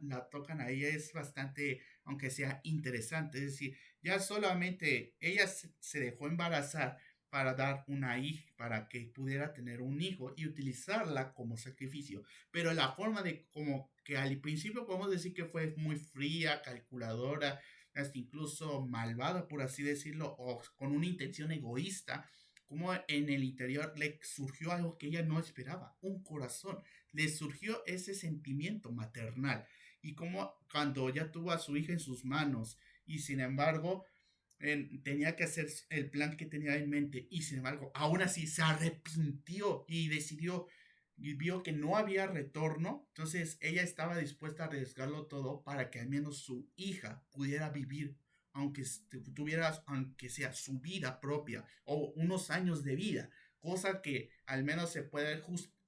la tocan a ella es bastante, aunque sea interesante. Es decir, ya solamente ella se dejó embarazar para dar una hija, para que pudiera tener un hijo y utilizarla como sacrificio. Pero la forma de como que al principio podemos decir que fue muy fría, calculadora, hasta incluso malvada, por así decirlo, o con una intención egoísta, como en el interior le surgió algo que ella no esperaba, un corazón, le surgió ese sentimiento maternal. Y como cuando ya tuvo a su hija en sus manos, y sin embargo tenía que hacer el plan que tenía en mente y sin embargo aún así se arrepintió y decidió y vio que no había retorno. Entonces ella estaba dispuesta a arriesgarlo todo para que al menos su hija pudiera vivir, aunque tuviera, aunque sea su vida propia o unos años de vida, cosa que al menos se puede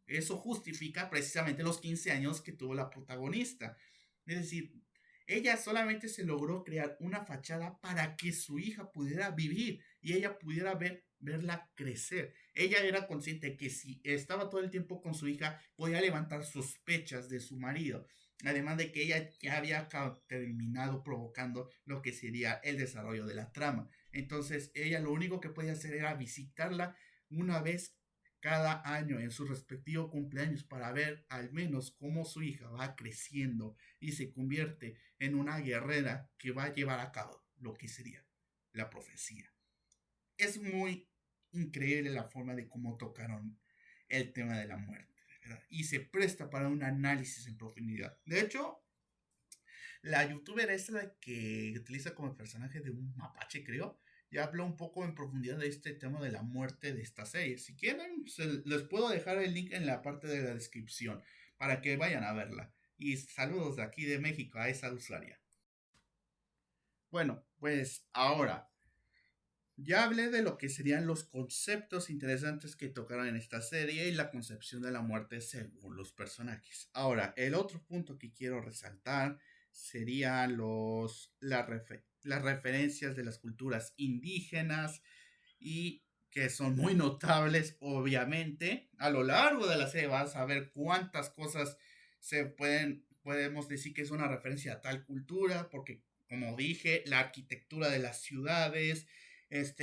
eso justifica precisamente los 15 años que tuvo la protagonista. Es decir, ella solamente se logró crear una fachada para que su hija pudiera vivir y ella pudiera verla crecer. Ella era consciente de que si estaba todo el tiempo con su hija, podía levantar sospechas de su marido. Además de que ella ya había terminado provocando lo que sería el desarrollo de la trama. Entonces, ella lo único que podía hacer era visitarla una vez cada año en su respectivo cumpleaños para ver al menos cómo su hija va creciendo y se convierte en una guerrera que va a llevar a cabo lo que sería la profecía. Es muy increíble la forma de cómo tocaron el tema de la muerte, ¿verdad? Y se presta para un análisis en profundidad. De hecho, la youtuber esta que utiliza como personaje de un mapache, creo, ya habló un poco en profundidad de este tema de la muerte de esta serie. Si quieren, les puedo dejar el link en la parte de la descripción para que vayan a verla. Y saludos de aquí de México a esa usuaria. Bueno, pues ahora ya hablé de lo que serían los conceptos interesantes que tocaron en esta serie y la concepción de la muerte según los personajes. Ahora, el otro punto que quiero resaltar serían las referencias de las culturas indígenas y que son muy notables, obviamente. A lo largo de la serie vas a ver cuántas cosas podemos decir que es una referencia a tal cultura, porque como dije, la arquitectura de las ciudades,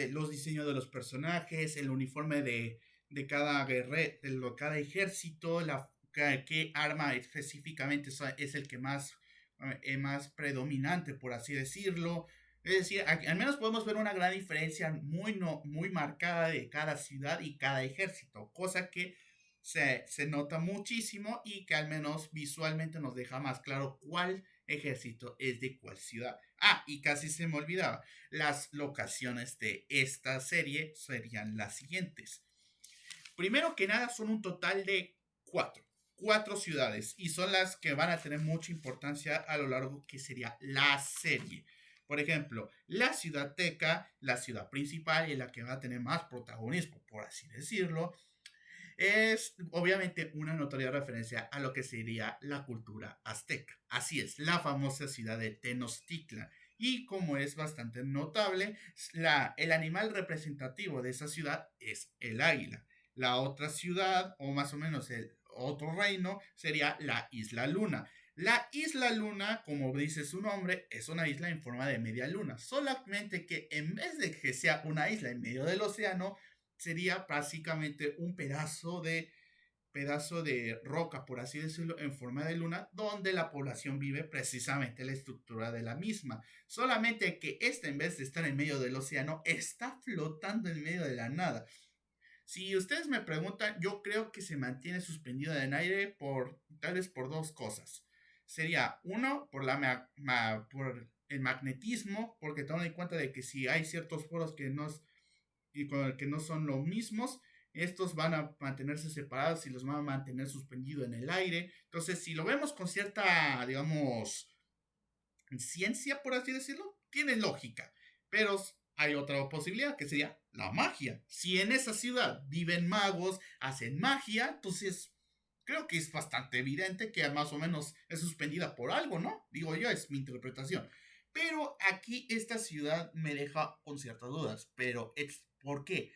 los diseños de los personajes, el uniforme de cada guerrero, de cada ejército, qué arma específicamente es el que más predominante, por así decirlo. Es decir, al menos podemos ver una gran diferencia muy marcada de cada ciudad y cada ejército, cosa que se nota muchísimo y que al menos visualmente nos deja más claro cuál ejército es de cuál ciudad. Ah, y casi se me olvidaba, las locaciones de esta serie serían las siguientes. Primero que nada, son un total de cuatro ciudades y son las que van a tener mucha importancia a lo largo que sería la serie. Por ejemplo, la ciudad teca, la ciudad principal y la que va a tener más protagonismo, por así decirlo, es obviamente una notoria referencia a lo que sería la cultura azteca. Así es, la famosa ciudad de Tenochtitlan. Y como es bastante notable, el animal representativo de esa ciudad es el águila. La otra ciudad, o más o menos el otro reino, sería la Isla Luna. La Isla Luna, como dice su nombre, es una isla en forma de media luna. Solamente que en vez de que sea una isla en medio del océano, sería básicamente un pedazo de roca, por así decirlo, en forma de luna, donde la población vive precisamente la estructura de la misma. Solamente que esta, en vez de estar en medio del océano, está flotando en medio de la nada. Si ustedes me preguntan, yo creo que se mantiene suspendido en el aire tal vez por dos cosas. Sería uno, por el magnetismo, porque tomen en cuenta de que si hay ciertos poros que no son los mismos, estos van a mantenerse separados y los van a mantener suspendidos en el aire. Entonces, si lo vemos con cierta, digamos, ciencia, por así decirlo, tiene lógica. Pero hay otra posibilidad que sería la magia. Si en esa ciudad viven magos, hacen magia, entonces creo que es bastante evidente que más o menos es suspendida por algo, ¿no? Digo yo, es mi interpretación. Pero aquí esta ciudad me deja con ciertas dudas. Pero ¿por qué?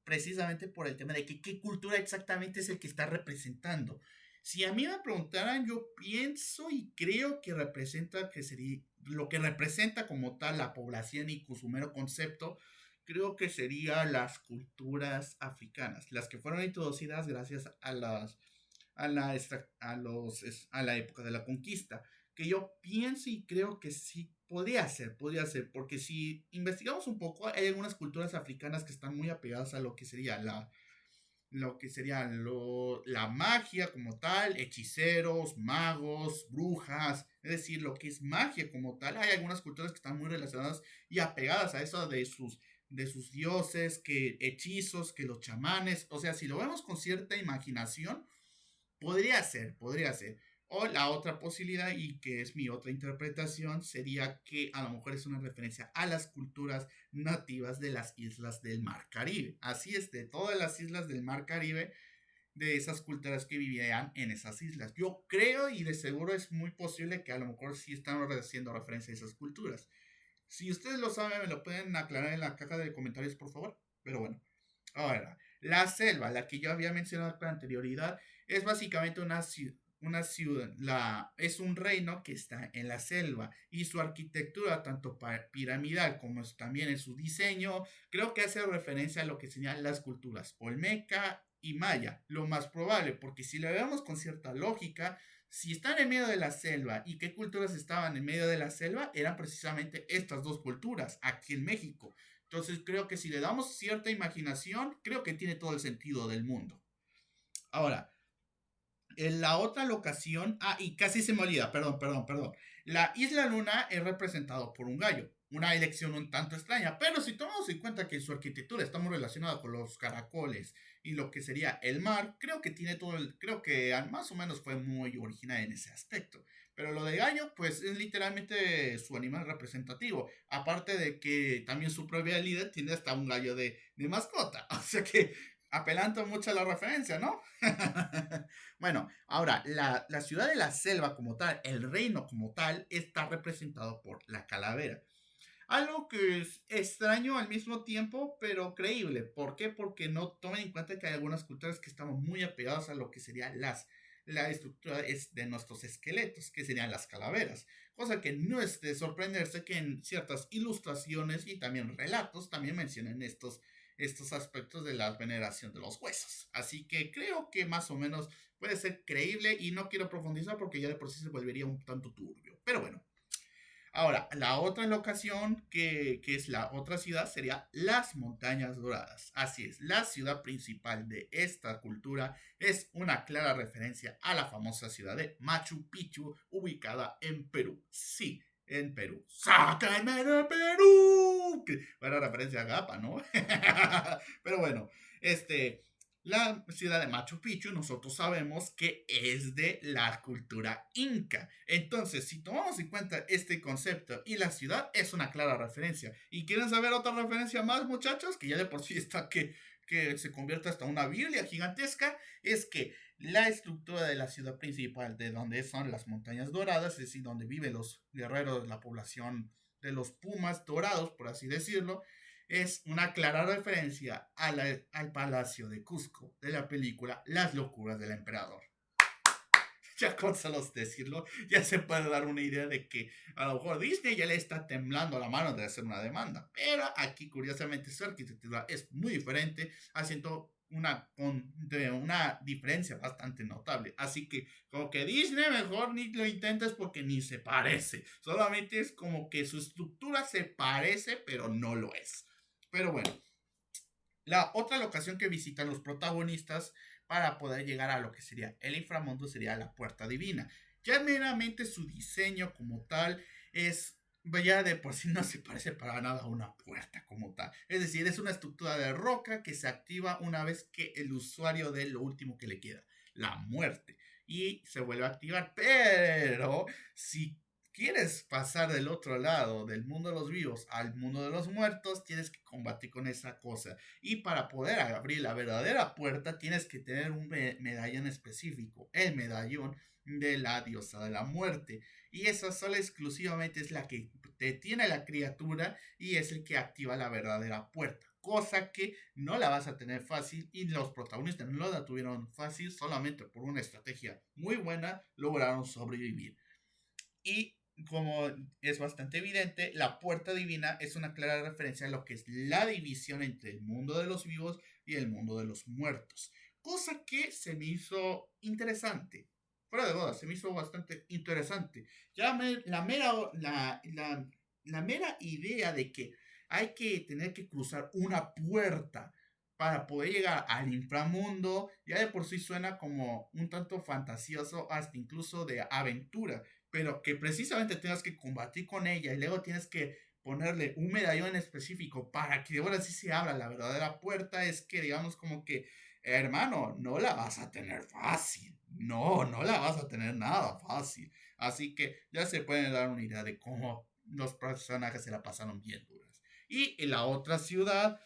Precisamente por el tema de que qué cultura exactamente es el que está representando. Si a mí me preguntaran, yo pienso y creo que representa que sería lo que representa como tal la población y su mero concepto, creo que sería las culturas africanas, las que fueron introducidas gracias a la época de la conquista, que yo pienso y creo que sí podría ser, porque si investigamos un poco, hay algunas culturas africanas que están muy apegadas a la magia como tal, hechiceros, magos, brujas, es decir, lo que es magia como tal. Hay algunas culturas que están muy relacionadas y apegadas a eso de sus dioses, que hechizos, que los chamanes, o sea, si lo vemos con cierta imaginación, podría ser. O la otra posibilidad, y que es mi otra interpretación, sería que a lo mejor es una referencia a las culturas nativas de las islas del Mar Caribe. Así es, de todas las islas del Mar Caribe, de esas culturas que vivían en esas islas. Yo creo y de seguro es muy posible que a lo mejor sí están haciendo referencia a esas culturas. Si ustedes lo saben, me lo pueden aclarar en la caja de comentarios, por favor. Pero bueno, ahora, la selva, la que yo había mencionado con anterioridad, es básicamente una ciudad, es un reino que está en la selva y su arquitectura, tanto piramidal como también en su diseño, creo que hace referencia a lo que serían las culturas olmeca y maya, lo más probable, porque si lo vemos con cierta lógica, si están en medio de la selva y qué culturas estaban en medio de la selva, eran precisamente estas dos culturas aquí en México. Entonces creo que si le damos cierta imaginación, creo que tiene todo el sentido del mundo. Ahora, en la otra locación, y casi se me olvida, perdón. La Isla Luna es representado por un gallo, una elección un tanto extraña, pero si tomamos en cuenta que su arquitectura está muy relacionada con los caracoles y lo que sería el mar, creo que más o menos fue muy original en ese aspecto. Pero lo de gallo, pues es literalmente su animal representativo. Aparte de que también su propia líder tiene hasta un gallo de mascota. O sea que apelando mucho a la referencia, ¿no? Bueno, ahora, la ciudad de la selva como tal, el reino como tal, está representado por la calavera. Algo que es extraño al mismo tiempo, pero creíble. ¿Por qué? Porque no tomen en cuenta que hay algunas culturas que estamos muy apegadas a lo que serían la estructura de nuestros esqueletos, que serían las calaveras. Cosa que no es de sorprenderse que en ciertas ilustraciones y también relatos también mencionen estos aspectos de la veneración de los huesos. Así que creo que más o menos puede ser creíble y no quiero profundizar porque ya de por sí se volvería un tanto turbio. Pero bueno, ahora, la otra locación que es la otra ciudad sería las Montañas Doradas. Así es, la ciudad principal de esta cultura es una clara referencia a la famosa ciudad de Machu Picchu, ubicada en Perú. Sí, en Perú. ¡Sácame de Perú! Buena referencia a Gapa, ¿no? Pero bueno, la ciudad de Machu Picchu nosotros sabemos que es de la cultura inca. Entonces, si tomamos en cuenta este concepto y la ciudad es una clara referencia. ¿Y quieren saber otra referencia más, muchachos? Que ya de por sí está que se convierte hasta una Biblia gigantesca. Es que la estructura de la ciudad principal, de donde son las Montañas Doradas, es decir, donde viven los guerreros de la población de los Pumas dorados, por así decirlo, es una clara referencia al Palacio de Cusco de la película Las locuras del emperador. Ya con solo decirlo, ya se puede dar una idea de que a lo mejor Disney ya le está temblando la mano de hacer una demanda. Pero aquí, curiosamente, su arquitectura es muy diferente, haciendo una diferencia bastante notable. Así que, como que Disney mejor ni lo intentes porque ni se parece. Solamente es como que su estructura se parece, pero no lo es. Pero bueno, la otra locación que visitan los protagonistas para poder llegar a lo que sería el inframundo sería la puerta divina. Ya meramente su diseño como tal es, ya de por sí no se parece para nada a una puerta como tal. Es decir, es una estructura de roca que se activa una vez que el usuario dé lo último que le queda, la muerte. Y se vuelve a activar, pero si quieres pasar del otro lado, del mundo de los vivos al mundo de los muertos, tienes que combatir con esa cosa. Y para poder abrir la verdadera puerta, tienes que tener un medallón específico, el medallón de la diosa de la muerte. Y esa sola exclusivamente es la que detiene a la criatura y es el que activa la verdadera puerta. Cosa que no la vas a tener fácil y los protagonistas no la tuvieron fácil, solamente por una estrategia muy buena lograron sobrevivir. Y como es bastante evidente, la puerta divina es una clara referencia a lo que es la división entre el mundo de los vivos y el mundo de los muertos. Cosa que se me hizo interesante. Fuera de duda, se me hizo bastante interesante. La mera idea de que hay que tener que cruzar una puerta para poder llegar al inframundo, ya de por sí suena como un tanto fantasioso, hasta incluso de aventura, pero que precisamente tengas que combatir con ella y luego tienes que ponerle un medallón en específico para que ahora sí se abra la verdadera puerta, es que digamos como que, hermano, no la vas a tener fácil. No, no la vas a tener nada fácil. Así que ya se pueden dar una idea de cómo los personajes se la pasaron bien duras. Y en la otra ciudad,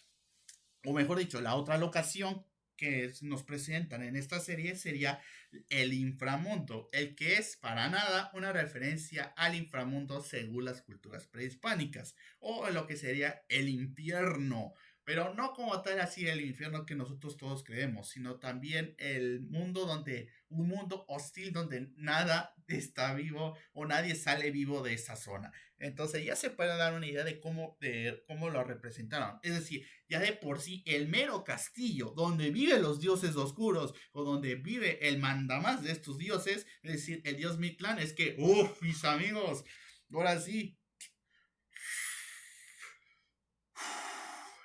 o mejor dicho, la otra locación que nos presentan en esta serie sería el inframundo, el que es para nada una referencia al inframundo según las culturas prehispánicas, o lo que sería el infierno, pero no como tal así el infierno que nosotros todos creemos, sino también el mundo donde, un mundo hostil donde nada está vivo o nadie sale vivo de esa zona. Entonces ya se puede dar una idea de cómo lo representaron. Es decir, ya de por sí el mero castillo donde viven los dioses oscuros o donde vive el mandamás de estos dioses, es decir, el dios Mictlán, es que, uff, mis amigos, ahora sí,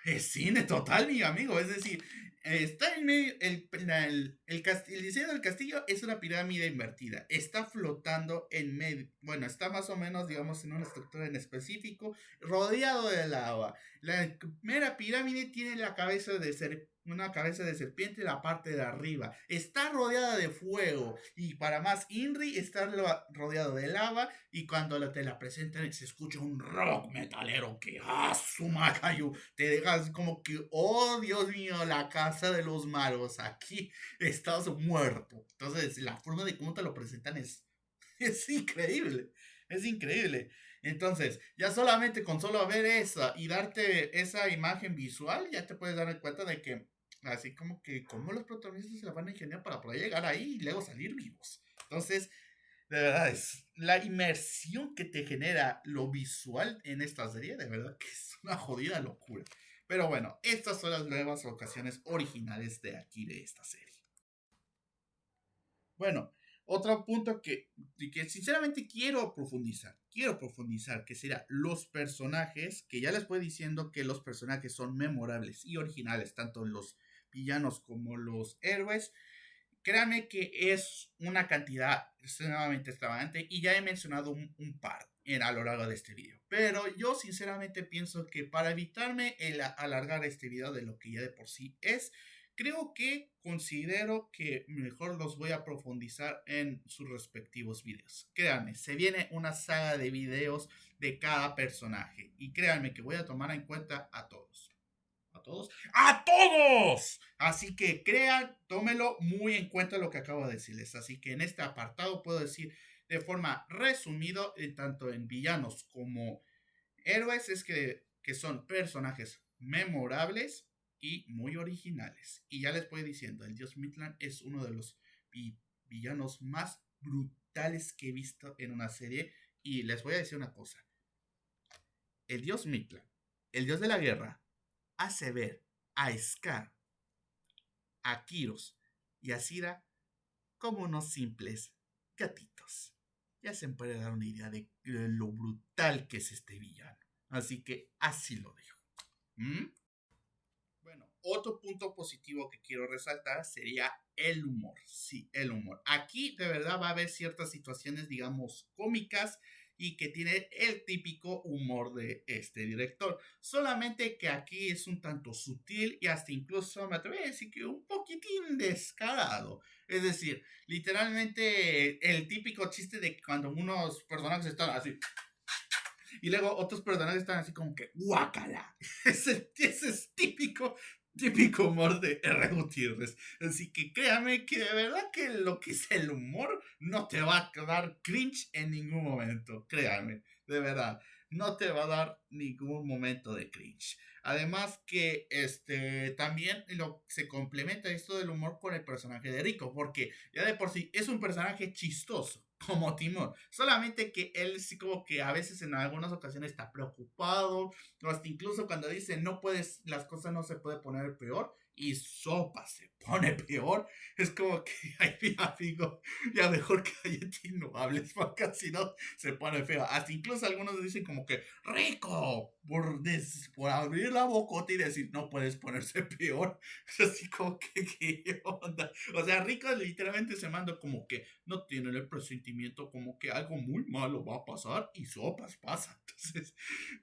es cine total, mi amigo. Es decir, está en medio. El diseño del castillo es una pirámide invertida. Está flotando en medio. Bueno, está más o menos, digamos, en una estructura en específico, rodeado de lava. La mera pirámide tiene la cabeza de una cabeza de serpiente en la parte de arriba. Está rodeada de fuego. Y para más Inri, está rodeado de lava. Y cuando te la presentan, se escucha un rock metalero que su macayo te dejas como que, oh Dios mío, la casa de los malos, aquí estás muerto. Entonces, la forma de cómo te lo presentan es increíble, es increíble. Entonces, ya solamente con solo ver esa y darte esa imagen visual, ya te puedes dar cuenta de que, así como que, cómo los protagonistas se la van a ingeniar para poder llegar ahí y luego salir vivos. Entonces, de verdad, es la inmersión que te genera lo visual en esta serie, de verdad que es una jodida locura. Pero bueno, estas son las nuevas locaciones originales de aquí, de esta serie. Bueno, otro punto que sinceramente quiero profundizar, que será los personajes, que ya les voy diciendo que los personajes son memorables y originales, tanto los villanos como los héroes. Créanme que es una cantidad extremadamente extravagante y ya he mencionado un par a lo largo de este video. Pero yo sinceramente pienso que para evitarme el alargar este video de lo que ya de por sí es, creo que considero que mejor los voy a profundizar en sus respectivos videos. Créanme, se viene una saga de videos de cada personaje y créanme que voy a tomar en cuenta a todos. ¿A todos? ¡A todos! Así que tómelo muy en cuenta lo que acabo de decirles. Así que en este apartado puedo decir de forma resumida, tanto en villanos como héroes, es que son personajes memorables y muy originales. Y ya les voy diciendo, el dios Midland es uno de los villanos más brutales que he visto en una serie. Y les voy a decir una cosa. El dios Midland, el dios de la guerra, hace ver a Scar, a Kyros y a Sira como unos simples gatitos. Ya se puede dar una idea de lo brutal que es este villano. Así que así lo dejo. ¿Mm? Bueno, otro punto positivo que quiero resaltar sería el humor. Sí, el humor. Aquí de verdad va a haber ciertas situaciones, digamos, cómicas y que tiene el típico humor de este director. Solamente que aquí es un tanto sutil y hasta incluso me atrevo a decir que un poquitín descarado. Es decir, literalmente el típico chiste de cuando unos personajes están así y luego otros personajes están así como que guácala. Ese es típico humor de R. Gutiérrez. Así que créame que de verdad que lo que es el humor no te va a dar cringe en ningún momento. Créame, de verdad. No te va a dar ningún momento de cringe. Además que también se complementa esto del humor con el personaje de Rico, porque ya de por sí es un personaje chistoso como Timón. Solamente que él sí como que a veces en algunas ocasiones está preocupado, o hasta incluso cuando dice no puedes, las cosas no se puede poner peor, y sopa se pone peor, es como que, ay, mi amigo, ya mejor cállate y no hables, porque si no se pone feo. Hasta incluso algunos dicen como que, Rico, por abrir la bocota y decir no puedes ponerse peor, es así como que, ¿qué onda? O sea, Rico literalmente se manda como que no tienen el presentimiento como que algo muy malo va a pasar y sopas pasa. Entonces,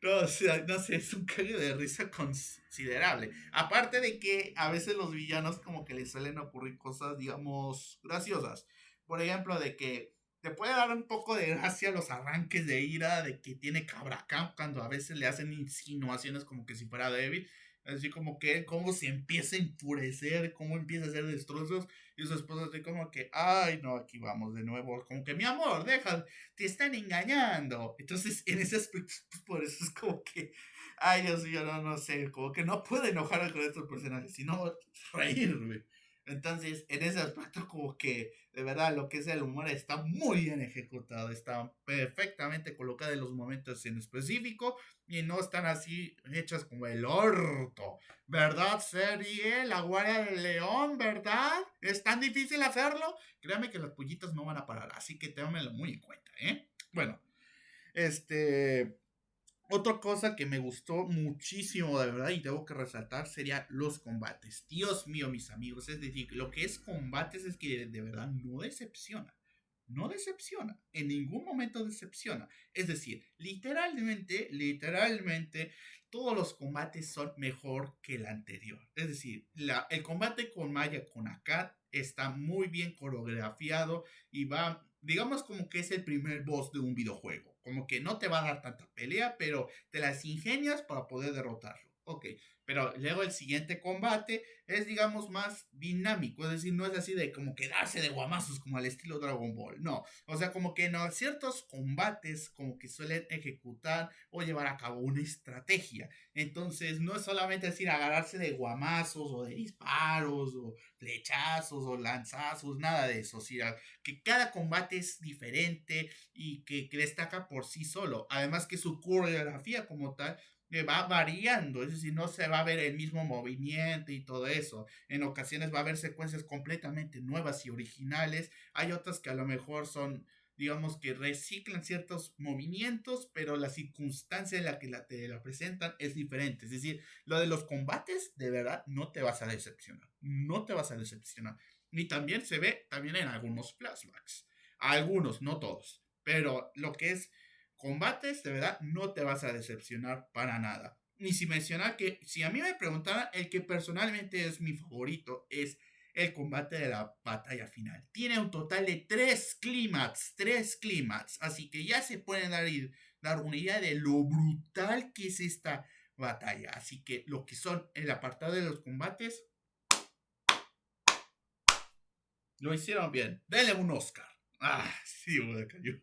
no, o sea, no sé, es un cague de risa considerable. Aparte de que a veces los villanos como que les suelen ocurrir cosas, digamos, graciosas. Por ejemplo, de que te puede dar un poco de gracia los arranques de ira de que tiene Cabracán cuando a veces le hacen insinuaciones como que si fuera débil. Así como que cómo se empieza a enfurecer, cómo empieza a hacer destrozos. Y su esposa así como que, ay, no, aquí vamos de nuevo. Como que, mi amor, deja, te están engañando. Entonces, en ese aspecto, pues por eso es como que, ay, Dios mío, no sé, como que no puedo enojar con estos personajes, sino reírme. Entonces, en ese aspecto, como que de verdad lo que es el humor está muy bien ejecutado, está perfectamente colocado en los momentos en específico y no están así hechas como el orto. ¿Verdad, serie? La Guardia del León, ¿verdad? ¿Es tan difícil hacerlo? Créame que las pollitas no van a parar, así que ténganlo muy en cuenta, ¿eh? Bueno, este. Otra cosa que me gustó muchísimo, de verdad, y tengo que resaltar, serían los combates. Dios mío, mis amigos, es decir, lo que es combates es que de verdad no decepciona. No decepciona, en ningún momento decepciona. Es decir, literalmente, todos los combates son mejor que el anterior. Es decir, el combate con Maya con Akad está muy bien coreografiado y va, digamos como que es el primer boss de un videojuego. Como que no te va a dar tanta pelea, pero te las ingenias para poder derrotarlo. Ok, pero luego el siguiente combate es, digamos, más dinámico. Es decir, no es así de como quedarse de guamazos como al estilo Dragon Ball. No, o sea, como que no, ciertos combates como que suelen ejecutar o llevar a cabo una estrategia. Entonces, no es solamente decir agarrarse de guamazos o de disparos o flechazos o lanzazos, nada de eso. O sea, que cada combate es diferente y que destaca por sí solo. Además que su coreografía como tal va variando, es decir, no se va a ver el mismo movimiento y todo eso. En ocasiones va a haber secuencias completamente nuevas y originales. Hay otras que a lo mejor son, digamos, que reciclan ciertos movimientos, pero la circunstancia en la que te la presentan es diferente. Es decir, lo de los combates, de verdad, no te vas a decepcionar. No te vas a decepcionar. Y también se ve también en algunos flashbacks. Algunos, no todos. Pero lo que es combates, de verdad, no te vas a decepcionar para nada. Ni si mencionar que, si a mí me preguntaran, el que personalmente es mi favorito es el combate de la batalla final. Tiene un total de tres clímax, así que ya se pueden dar una idea de lo brutal que es esta batalla. Así que lo que son el apartado de los combates, lo hicieron bien. Denle un Oscar. Ah, sí, me cayó.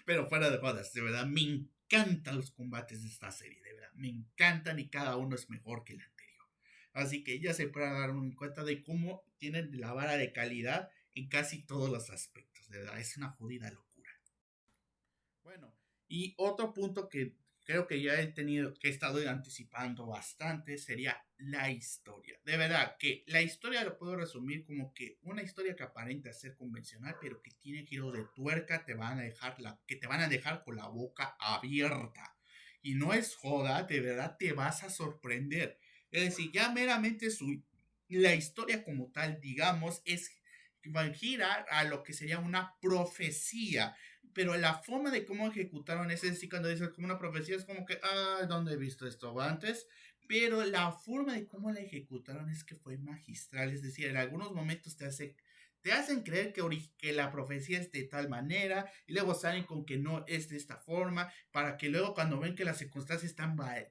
Pero fuera de jodas, de verdad, me encantan los combates de esta serie, de verdad. Me encantan y cada uno es mejor que el anterior. Así que ya se pueden dar cuenta de cómo tienen la vara de calidad en casi todos los aspectos, de verdad. Es una jodida locura. Bueno, y otro punto que creo que ya he estado anticipando bastante, sería la historia. De verdad, que la historia lo puedo resumir como que una historia que aparenta ser convencional, pero que tiene giros de tuerca, que te van a dejar con la boca abierta. Y no es joda, de verdad te vas a sorprender. Es decir, ya meramente la historia como tal, digamos, gira a lo que sería una profecía, pero la forma de cómo ejecutaron ese, sí, cuando dices como una profecía, es como que, ¿dónde he visto esto antes? Pero la forma de cómo la ejecutaron es que fue magistral, es decir, en algunos momentos te hacen creer que la profecía es de tal manera, y luego salen con que no es de esta forma, para que luego cuando ven que las circunstancias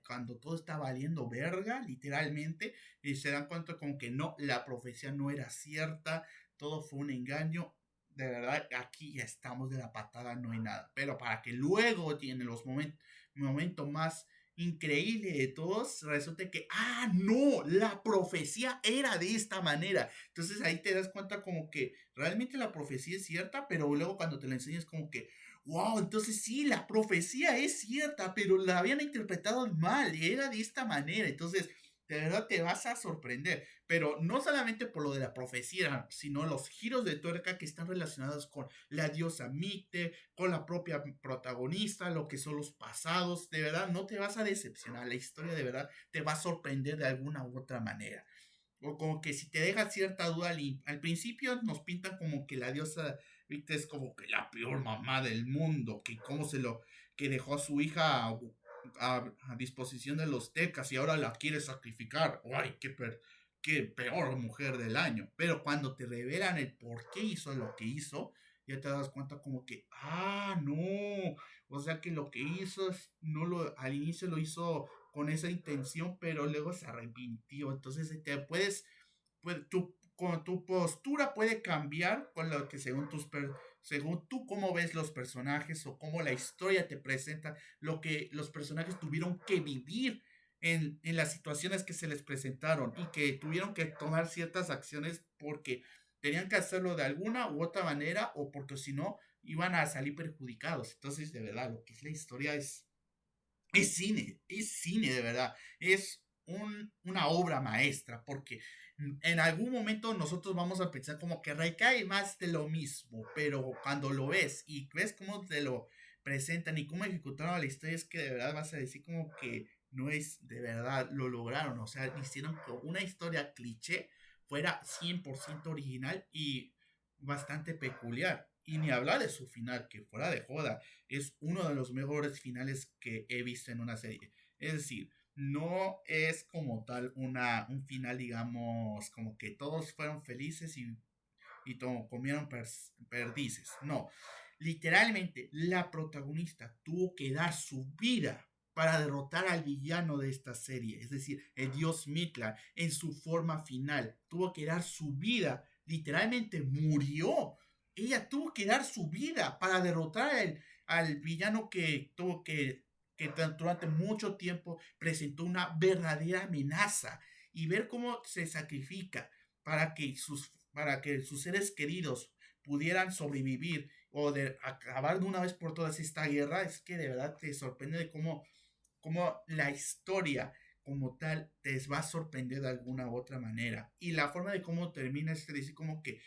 cuando todo está valiendo verga, literalmente, y se dan cuenta con que no, la profecía no era cierta, todo fue un engaño. De verdad, aquí ya estamos de la patada, no hay nada. Pero para que luego tiene los momentos más increíbles de todos, resulta que, no, la profecía era de esta manera. Entonces ahí te das cuenta como que realmente la profecía es cierta, pero luego cuando te la enseñas como que, wow, entonces sí, la profecía es cierta, pero la habían interpretado mal, era de esta manera. Entonces, de verdad te vas a sorprender, pero no solamente por lo de la profecía, sino los giros de tuerca que están relacionados con la diosa Micte, con la propia protagonista, lo que son los pasados. De verdad no te vas a decepcionar, la historia de verdad te va a sorprender de alguna u otra manera. O como que si te deja cierta duda al principio nos pintan como que la diosa Micte es como que la peor mamá del mundo, que cómo que dejó a su hija a disposición de los tecas y ahora la quiere sacrificar. ¡Ay, qué peor mujer del año! Pero cuando te revelan el por qué hizo lo que hizo, ya te das cuenta como que, no, o sea que lo que hizo al inicio lo hizo con esa intención, pero luego se arrepintió. Entonces con tu postura puede cambiar con lo que según tú cómo ves los personajes o cómo la historia te presenta lo que los personajes tuvieron que vivir en las situaciones que se les presentaron y que tuvieron que tomar ciertas acciones porque tenían que hacerlo de alguna u otra manera o porque si no iban a salir perjudicados. Entonces, de verdad, lo que es la historia es cine de verdad, es una obra maestra, porque en algún momento nosotros vamos a pensar como que recae más de lo mismo, pero cuando lo ves y ves cómo te lo presentan y cómo ejecutaron la historia, es que de verdad vas a decir como que no es de verdad, lo lograron, o sea, hicieron que una historia cliché fuera 100% original y bastante peculiar. Y ni hablar de su final, que fuera de joda, es uno de los mejores finales que he visto en una serie. Es decir, no es como tal un final, digamos, como que todos fueron felices y comieron perdices. No, literalmente la protagonista tuvo que dar su vida para derrotar al villano de esta serie, es decir, el dios Mitla en su forma final. Tuvo que dar su vida, literalmente murió. Ella tuvo que dar su vida para derrotar al villano que durante mucho tiempo presentó una verdadera amenaza y ver cómo se sacrifica para que sus seres queridos pudieran sobrevivir o de acabar de una vez por todas esta guerra, es que de verdad te sorprende de cómo la historia como tal te va a sorprender de alguna u otra manera. Y la forma de cómo termina es decir como que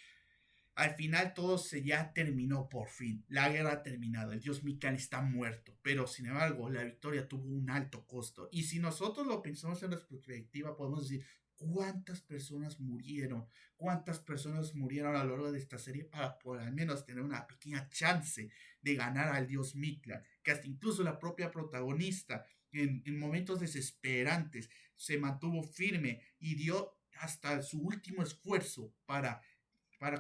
al final todo se ya terminó por fin. La guerra ha terminado. El dios Mikan está muerto. Pero sin embargo, la victoria tuvo un alto costo. Y si nosotros lo pensamos en perspectiva, podemos decir cuántas personas murieron. Cuántas personas murieron a lo largo de esta serie para por al menos tener una pequeña chance de ganar al dios Miklan. Que hasta incluso la propia protagonista en momentos desesperantes se mantuvo firme y dio hasta su último esfuerzo para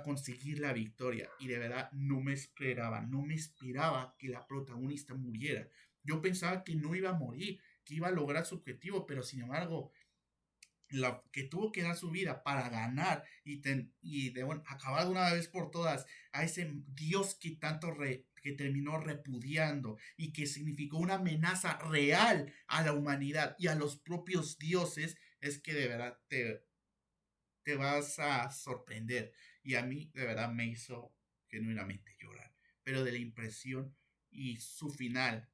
conseguir la victoria. Y de verdad no me esperaba que la protagonista muriera. Yo pensaba que no iba a morir, que iba a lograr su objetivo, pero sin embargo, que tuvo que dar su vida para ganar y acabar de una vez por todas a ese Dios que terminó repudiando y que significó una amenaza real a la humanidad y a los propios dioses, es que de verdad te vas a sorprender. Y a mí de verdad me hizo genuinamente llorar. Pero de la impresión y su final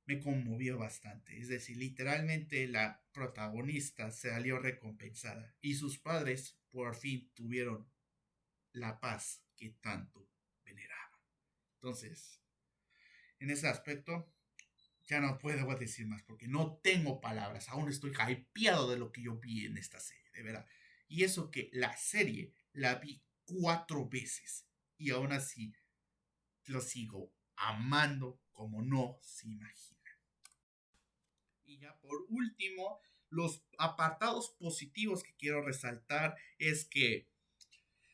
me conmovió bastante. Es decir, literalmente la protagonista salió recompensada y sus padres por fin tuvieron la paz que tanto veneraban. Entonces, en ese aspecto, ya no puedo decir más porque no tengo palabras. Aún estoy hypeado de lo que yo vi en esta serie, de verdad. Y eso que la serie la vi 4 veces y aún así lo sigo amando como no se imagina. Y ya por último, los apartados positivos que quiero resaltar es que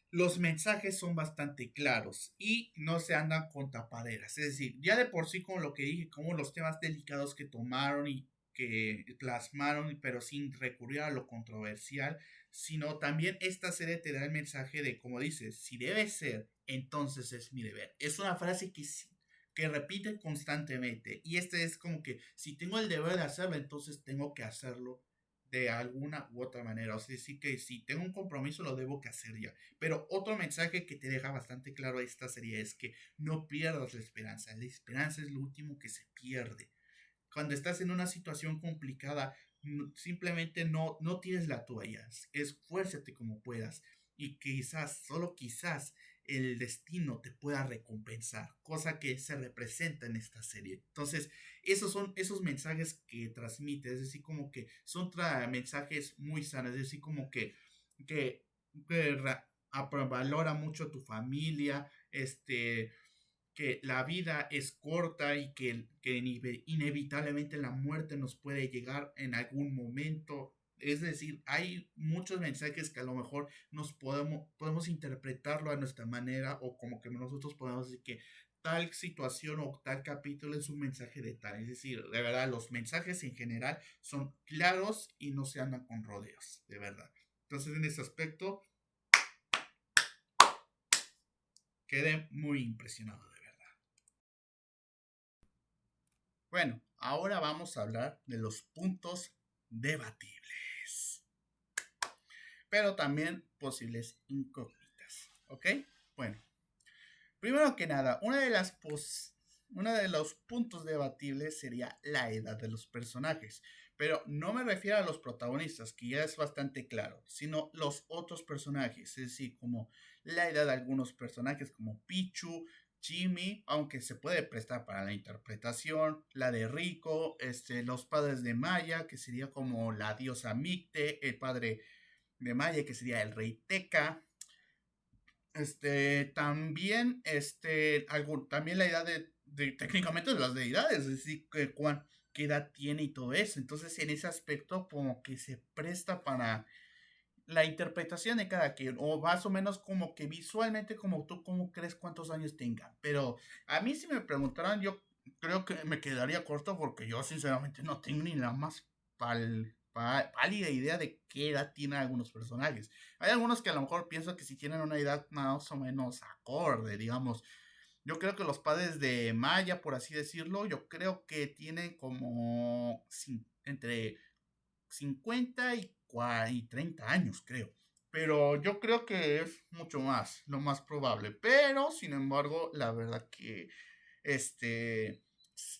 los mensajes son bastante claros y no se andan con tapaderas. Es decir, ya de por sí con lo que dije, como los temas delicados que tomaron y que plasmaron, pero sin recurrir a lo controversial, sino también esta serie te da el mensaje de, como dices, si debe ser, entonces es mi deber. Es una frase que repite constantemente y este es como que si tengo el deber de hacerlo, entonces tengo que hacerlo de alguna u otra manera. O sea, sí que si tengo un compromiso lo debo que hacer ya. Pero otro mensaje que te deja bastante claro esta serie es que no pierdas la esperanza. La esperanza es lo último que se pierde. Cuando estás en una situación complicada, simplemente no tires la toalla. Esfuérzate como puedas. Y quizás, solo quizás, el destino te pueda recompensar, cosa que se representa en esta serie. Entonces, esos son esos mensajes que transmite, es decir, como que son mensajes muy sanos, es decir, como que, que valora mucho tu familia, que la vida es corta y que inevitablemente la muerte nos puede llegar en algún momento. Es decir, hay muchos mensajes que a lo mejor podemos interpretarlo a nuestra manera o como que nosotros podemos decir que tal situación o tal capítulo es un mensaje de tal. Es decir, de verdad, los mensajes en general son claros y no se andan con rodeos, de verdad. Entonces, en ese aspecto, quedé muy impresionado. Bueno, ahora vamos a hablar de los puntos debatibles, pero también posibles incógnitas, ¿ok? Bueno, primero que nada, uno de los puntos debatibles sería la edad de los personajes, pero no me refiero a los protagonistas, que ya es bastante claro, sino los otros personajes, es decir, como la edad de algunos personajes como Pichu, Jimmy, aunque se puede prestar para la interpretación, la de Rico, los padres de Maya, que sería como la diosa Micte, el padre de Maya, que sería el rey Teca, también, también la edad de técnicamente de las deidades, es decir, qué edad tiene y todo eso. Entonces, en ese aspecto, como que se presta para la interpretación de cada quien, o más o menos como que visualmente, como tú, cómo crees cuántos años tenga. Pero a mí, si me preguntaran, yo creo que me quedaría corto porque yo, sinceramente, no tengo ni la más pálida idea de qué edad tienen algunos personajes. Hay algunos que a lo mejor pienso que si tienen una edad más o menos acorde, digamos. Yo creo que los padres de Maya, por así decirlo, yo creo que tienen como entre 50 y 30 años, creo. Pero yo creo que es mucho más, lo más probable. Pero, sin embargo, la verdad que este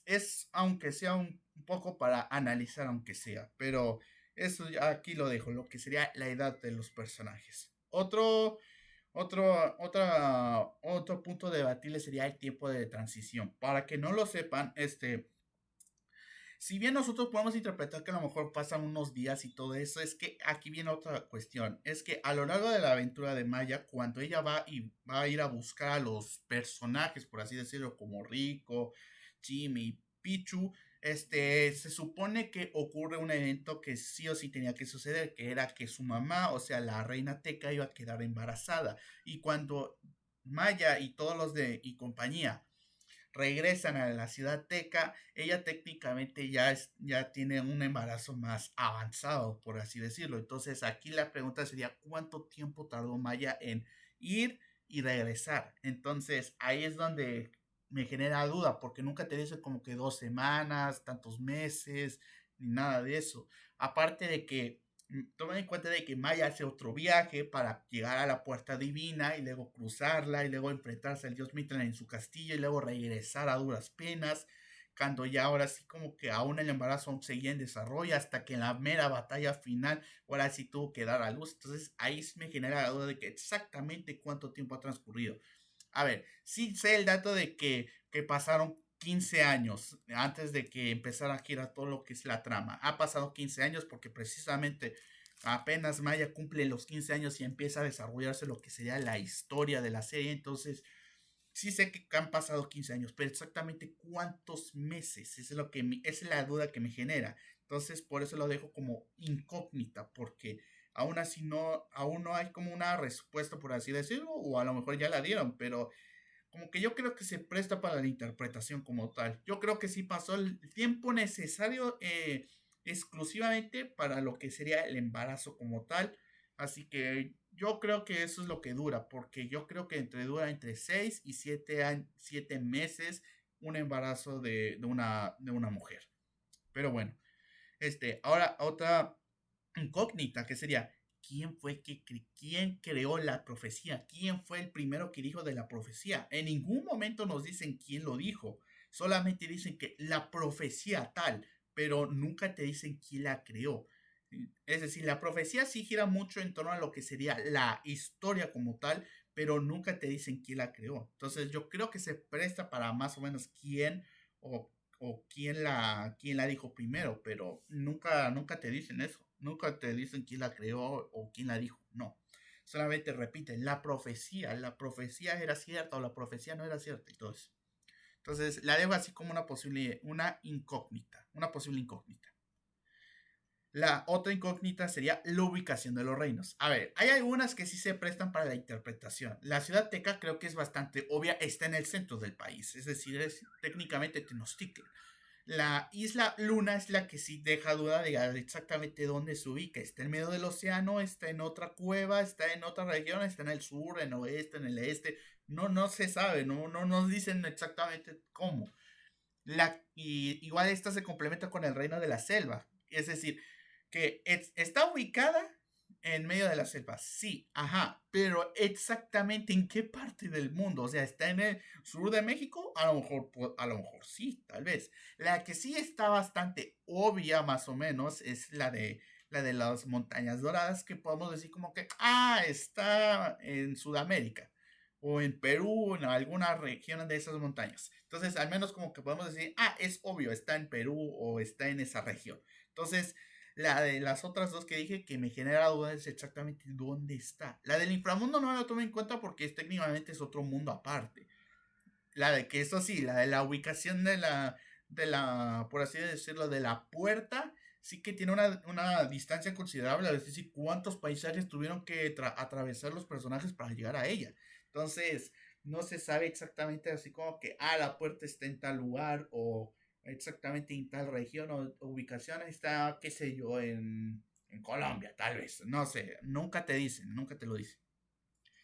es, aunque sea un poco para analizar, aunque sea. Pero eso ya aquí lo dejo, lo que sería la edad de los personajes. Otro punto debatible sería el tiempo de transición. Para que no lo sepan, si bien nosotros podemos interpretar que a lo mejor pasan unos días y todo eso, es que aquí viene otra cuestión. Es que a lo largo de la aventura de Maya, cuando ella va a ir a buscar a los personajes, por así decirlo, como Rico, Jimmy, Pichu, se supone que ocurre un evento que sí o sí tenía que suceder, que era que su mamá, o sea, la reina Teca, iba a quedar embarazada. Y cuando Maya y todos los de y compañía regresan a la ciudad teca, ella técnicamente ya tiene un embarazo más avanzado, por así decirlo. Entonces aquí la pregunta sería, ¿cuánto tiempo tardó Maya en ir y regresar? Entonces ahí es donde me genera duda, porque nunca te dicen como que 2 semanas, tantos meses, ni nada de eso. Aparte de que, toma en cuenta de que Maya hace otro viaje para llegar a la puerta divina y luego cruzarla y luego enfrentarse al dios Mitra en su castillo y luego regresar a duras penas, cuando ya ahora sí como que aún el embarazo aún seguía en desarrollo hasta que en la mera batalla final ahora sí tuvo que dar a luz. Entonces ahí me genera la duda de que exactamente cuánto tiempo ha transcurrido. A ver, sí sé el dato de que pasaron 15 años antes de que empezara a girar todo lo que es la trama. Ha pasado 15 años porque precisamente apenas Maya cumple los 15 años y empieza a desarrollarse lo que sería la historia de la serie. Entonces, sí sé que han pasado 15 años, pero exactamente cuántos meses es lo que es la duda que me genera. Entonces, por eso lo dejo como incógnita, porque aún así aún no hay como una respuesta, por así decirlo, o a lo mejor ya la dieron, pero como que yo creo que se presta para la interpretación como tal. Yo creo que sí pasó el tiempo necesario exclusivamente para lo que sería el embarazo como tal. Así que yo creo que eso es lo que dura, porque yo creo que dura entre 6 y 7 meses un embarazo de una mujer. Pero bueno, ahora otra incógnita que sería, ¿quién creó la profecía? ¿Quién fue el primero que dijo de la profecía? En ningún momento nos dicen quién lo dijo, solamente dicen que la profecía tal, pero nunca te dicen quién la creó. Es decir, la profecía sí gira mucho en torno a lo que sería la historia como tal, pero nunca te dicen quién la creó. Entonces yo creo que se presta para más o menos quién o, o quién la dijo primero, pero nunca te dicen eso. Nunca te dicen quién la creó o quién la dijo. No. Solamente repiten la profecía era cierta o la profecía no era cierta y todo eso. Entonces la dejo así como una posible incógnita. La otra incógnita sería la ubicación de los reinos. A ver, hay algunas que sí se prestan para la interpretación. La ciudad teca creo que es bastante obvia, está en el centro del país, es decir, es técnicamente Tenochtitlan. La isla Luna es la que sí deja duda de exactamente dónde se ubica. Está en medio del océano, está en otra cueva, está en otra región, está en el sur, en el oeste, en el este. No se sabe, no nos dicen exactamente cómo. Igual esta se complementa con el reino de la selva. Es decir, que está ubicada en medio de la selva, sí, ajá, pero exactamente en qué parte del mundo, o sea, está en el sur de México, a lo mejor sí, tal vez. La que sí está bastante obvia, más o menos, es la de las montañas doradas, que podemos decir como que, está en Sudamérica o en Perú, en alguna región de esas montañas. Entonces, al menos como que podemos decir, es obvio, está en Perú o está en esa región. Entonces, la de las otras dos que dije que me genera dudas es exactamente dónde está. La del inframundo no la tomo en cuenta porque técnicamente es otro mundo aparte. La de que eso sí, la de la ubicación por así decirlo, de la puerta, sí que tiene una distancia considerable, es decir, cuántos paisajes tuvieron que atravesar los personajes para llegar a ella. Entonces, no se sabe exactamente así como que, la puerta está en tal lugar o exactamente en tal región o ubicación está, qué sé yo, en Colombia, tal vez. No sé, nunca te lo dicen.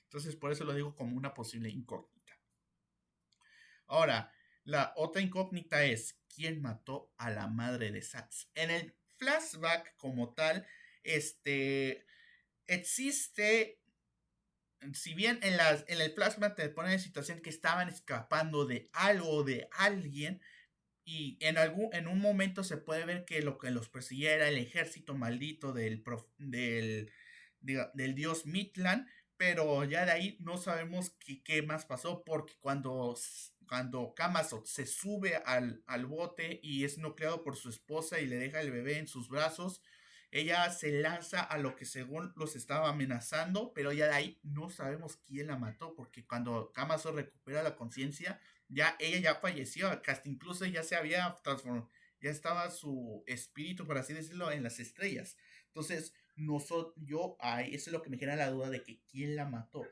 Entonces, por eso lo digo como una posible incógnita. Ahora, la otra incógnita es, ¿quién mató a la madre de Sats? En el flashback como tal, existe, si bien en el flashback te ponen en situación que estaban escapando de algo o de alguien, y en un momento se puede ver que lo que los persiguiera era el ejército maldito del dios Mitlan, pero ya de ahí no sabemos qué más pasó, porque cuando Camazot se sube al bote y es nucleado por su esposa y le deja el bebé en sus brazos, ella se lanza a lo que según los estaba amenazando, pero ya de ahí no sabemos quién la mató, porque cuando Camazot recupera la conciencia, ella ya falleció, hasta incluso ya se había transformado, ya estaba su espíritu, por así decirlo, en las estrellas. Entonces, eso es lo que me genera la duda de que quién la mató.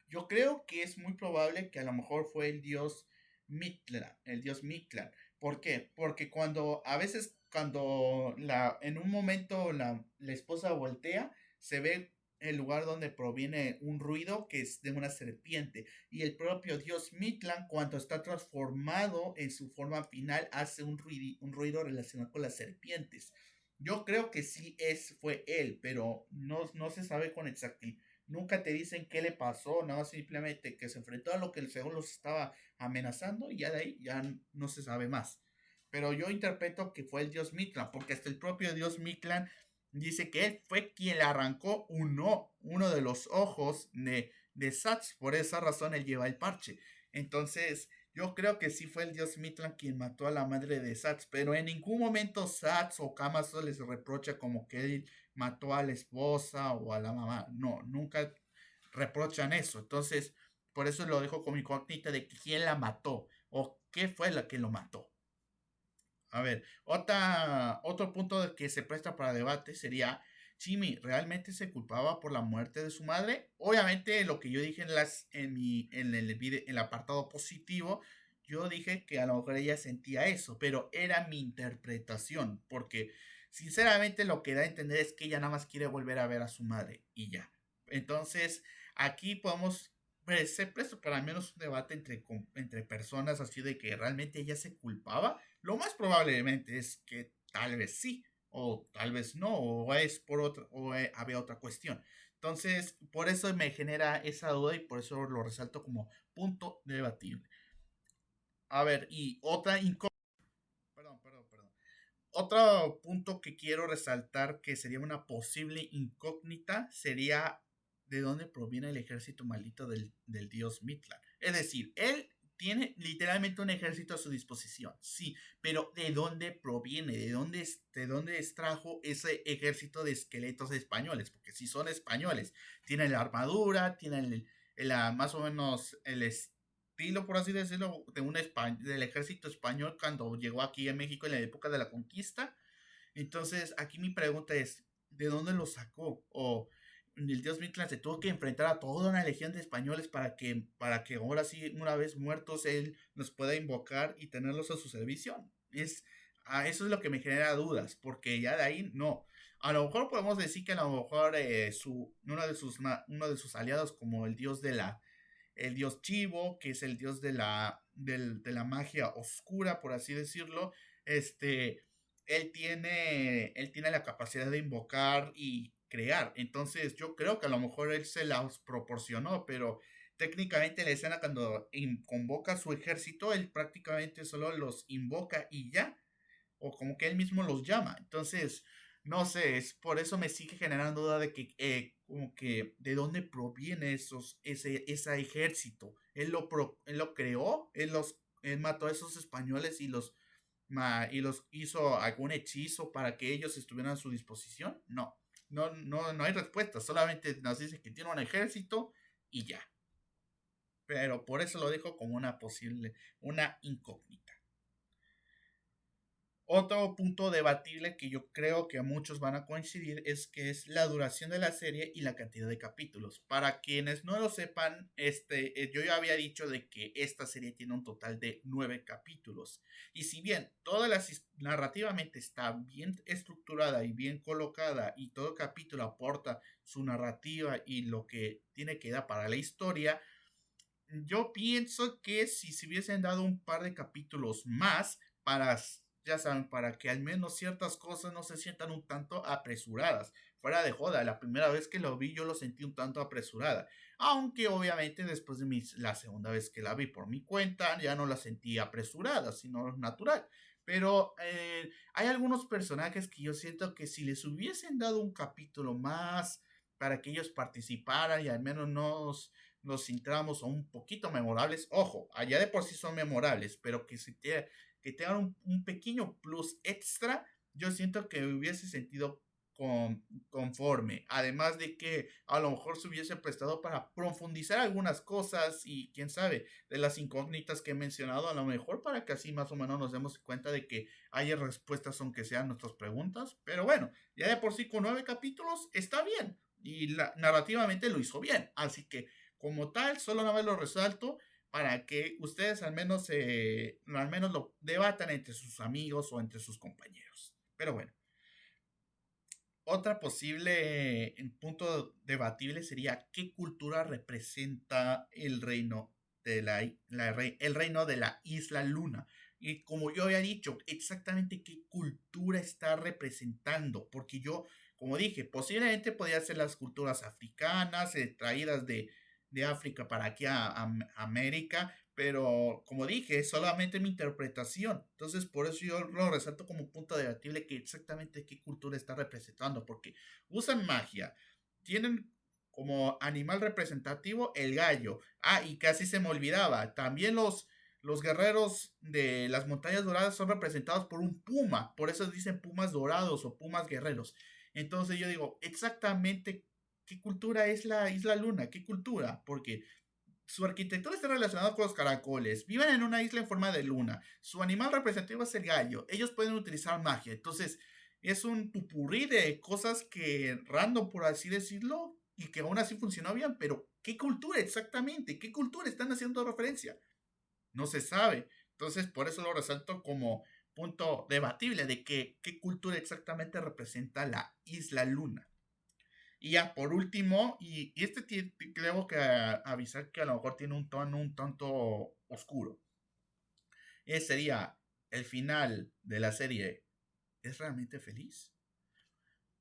Yo creo que es muy probable que a lo mejor fue el dios Mictlan. ¿Por qué? Porque a veces cuando en un momento la esposa voltea, se ve el lugar donde proviene un ruido que es de una serpiente. Y el propio dios Mictlan, cuando está transformado en su forma final, hace un ruido relacionado con las serpientes. Yo creo que sí fue él, pero no se sabe con exactitud. Nunca te dicen qué le pasó, nada, simplemente que se enfrentó a lo que según los estaba amenazando y ya de ahí ya no se sabe más. Pero yo interpreto que fue el dios Mictlan, porque hasta el propio dios Mictlan dice que él fue quien le arrancó uno de los ojos de Satch. Por esa razón él lleva el parche. Entonces, yo creo que sí fue el dios Mictlan quien mató a la madre de Satch, pero en ningún momento Satch o Kamazo les reprocha como que él mató a la esposa o a la mamá. No, nunca reprochan eso. Entonces, por eso lo dejo como incógnita de quién la mató o qué fue la que lo mató. A ver, otro punto de que se presta para debate sería, Jimmy realmente se culpaba por la muerte de su madre. Obviamente lo que yo dije en el apartado positivo, yo dije que a lo mejor ella sentía eso, pero era mi interpretación, porque sinceramente lo que da a entender es que ella nada más quiere volver a ver a su madre y ya. Entonces, aquí podemos se presta para al menos un debate entre personas así de que realmente ella se culpaba. Lo más probablemente es que tal vez sí, o tal vez no, o es por otra, o había otra cuestión. Entonces, por eso me genera esa duda y por eso lo resalto como punto debatible. A ver, y otra perdón. Otro punto que quiero resaltar que sería una posible incógnita sería de dónde proviene el ejército maldito del dios Mictlan. Es decir, él tiene literalmente un ejército a su disposición, sí, pero ¿de dónde proviene? De dónde extrajo ese ejército de esqueletos españoles? Porque si son españoles, tienen la armadura, tienen más o menos el estilo, por así decirlo, del ejército español cuando llegó aquí a México en la época de la conquista. Entonces, aquí mi pregunta es, ¿de dónde lo sacó? O el dios Mictlan se tuvo que enfrentar a toda una legión de españoles para que ahora sí, una vez muertos, él nos pueda invocar y tenerlos a su servicio. Eso es lo que me genera dudas, porque ya de ahí no. A lo mejor podemos decir que a lo mejor uno de sus aliados, como el dios Chivo, que es el dios de la magia oscura, por así decirlo, él tiene la capacidad de invocar y crear. Entonces, yo creo que a lo mejor él se las proporcionó, pero técnicamente la escena cuando convoca a su ejército, él prácticamente solo los invoca y ya, o como que él mismo los llama. Entonces, no sé, es por eso me sigue generando duda de que, como que, de dónde proviene ese ejército. Él lo creó, él mató a esos españoles y los hizo algún hechizo para que ellos estuvieran a su disposición. No hay respuesta, solamente nos dice que tiene un ejército y ya. Pero por eso lo dejo como una incógnita. Otro punto debatible que yo creo que muchos van a coincidir es que es la duración de la serie y la cantidad de capítulos. Para quienes no lo sepan, yo ya había dicho de que esta serie tiene un total de 9 capítulos. Y si bien narrativamente está bien estructurada y bien colocada y todo capítulo aporta su narrativa y lo que tiene que dar para la historia, yo pienso que si se hubiesen dado un par de capítulos más ya saben, para que al menos ciertas cosas no se sientan un tanto apresuradas. Fuera de joda, la primera vez que lo vi yo lo sentí un tanto apresurada. Aunque obviamente después de la segunda vez que la vi por mi cuenta ya no la sentí apresurada, sino natural. Pero hay algunos personajes que yo siento que si les hubiesen dado un capítulo más para que ellos participaran y al menos nos sintiéramos un poquito memorables. Ojo, allá de por sí son memorables, pero que tengan un pequeño plus extra, yo siento que hubiese sentido conforme. Además de que a lo mejor se hubiese prestado para profundizar algunas cosas y quién sabe, de las incógnitas que he mencionado, a lo mejor para que así más o menos nos demos cuenta de que haya respuestas aunque sean nuestras preguntas. Pero bueno, ya de por sí con 9 capítulos está bien y narrativamente lo hizo bien. Así que como tal, solo una vez lo resalto para que ustedes al menos lo debatan entre sus amigos o entre sus compañeros. Pero bueno, Otra posible punto debatible sería qué cultura representa el reino de el reino de la isla Luna. Y como yo había dicho, exactamente qué cultura está representando, porque yo, como dije, posiblemente podría ser las culturas africanas, traídas de África para aquí a América, pero como dije, es solamente mi interpretación. Entonces, por eso yo lo resalto como punto debatible que exactamente qué cultura está representando, porque usan magia, tienen como animal representativo el gallo. Ah, y casi se me olvidaba, también los guerreros de las montañas doradas son representados por un puma, por eso dicen pumas dorados o pumas guerreros. Entonces yo digo, exactamente qué cultura es la isla Luna, qué cultura, porque su arquitectura está relacionada con los caracoles. Viven en una isla en forma de luna. Su animal representativo es el gallo. Ellos pueden utilizar magia. Entonces, es un pupurrí de cosas que random, por así decirlo, y que aún así funcionó bien. Pero, ¿qué cultura exactamente? ¿Qué cultura están haciendo referencia? No se sabe. Entonces, por eso lo resalto como punto debatible de que qué cultura exactamente representa la isla Luna. Y ya, por último, y este tengo que avisar que a lo mejor tiene un tono un tanto oscuro. Sería el final de la serie. ¿Es realmente feliz?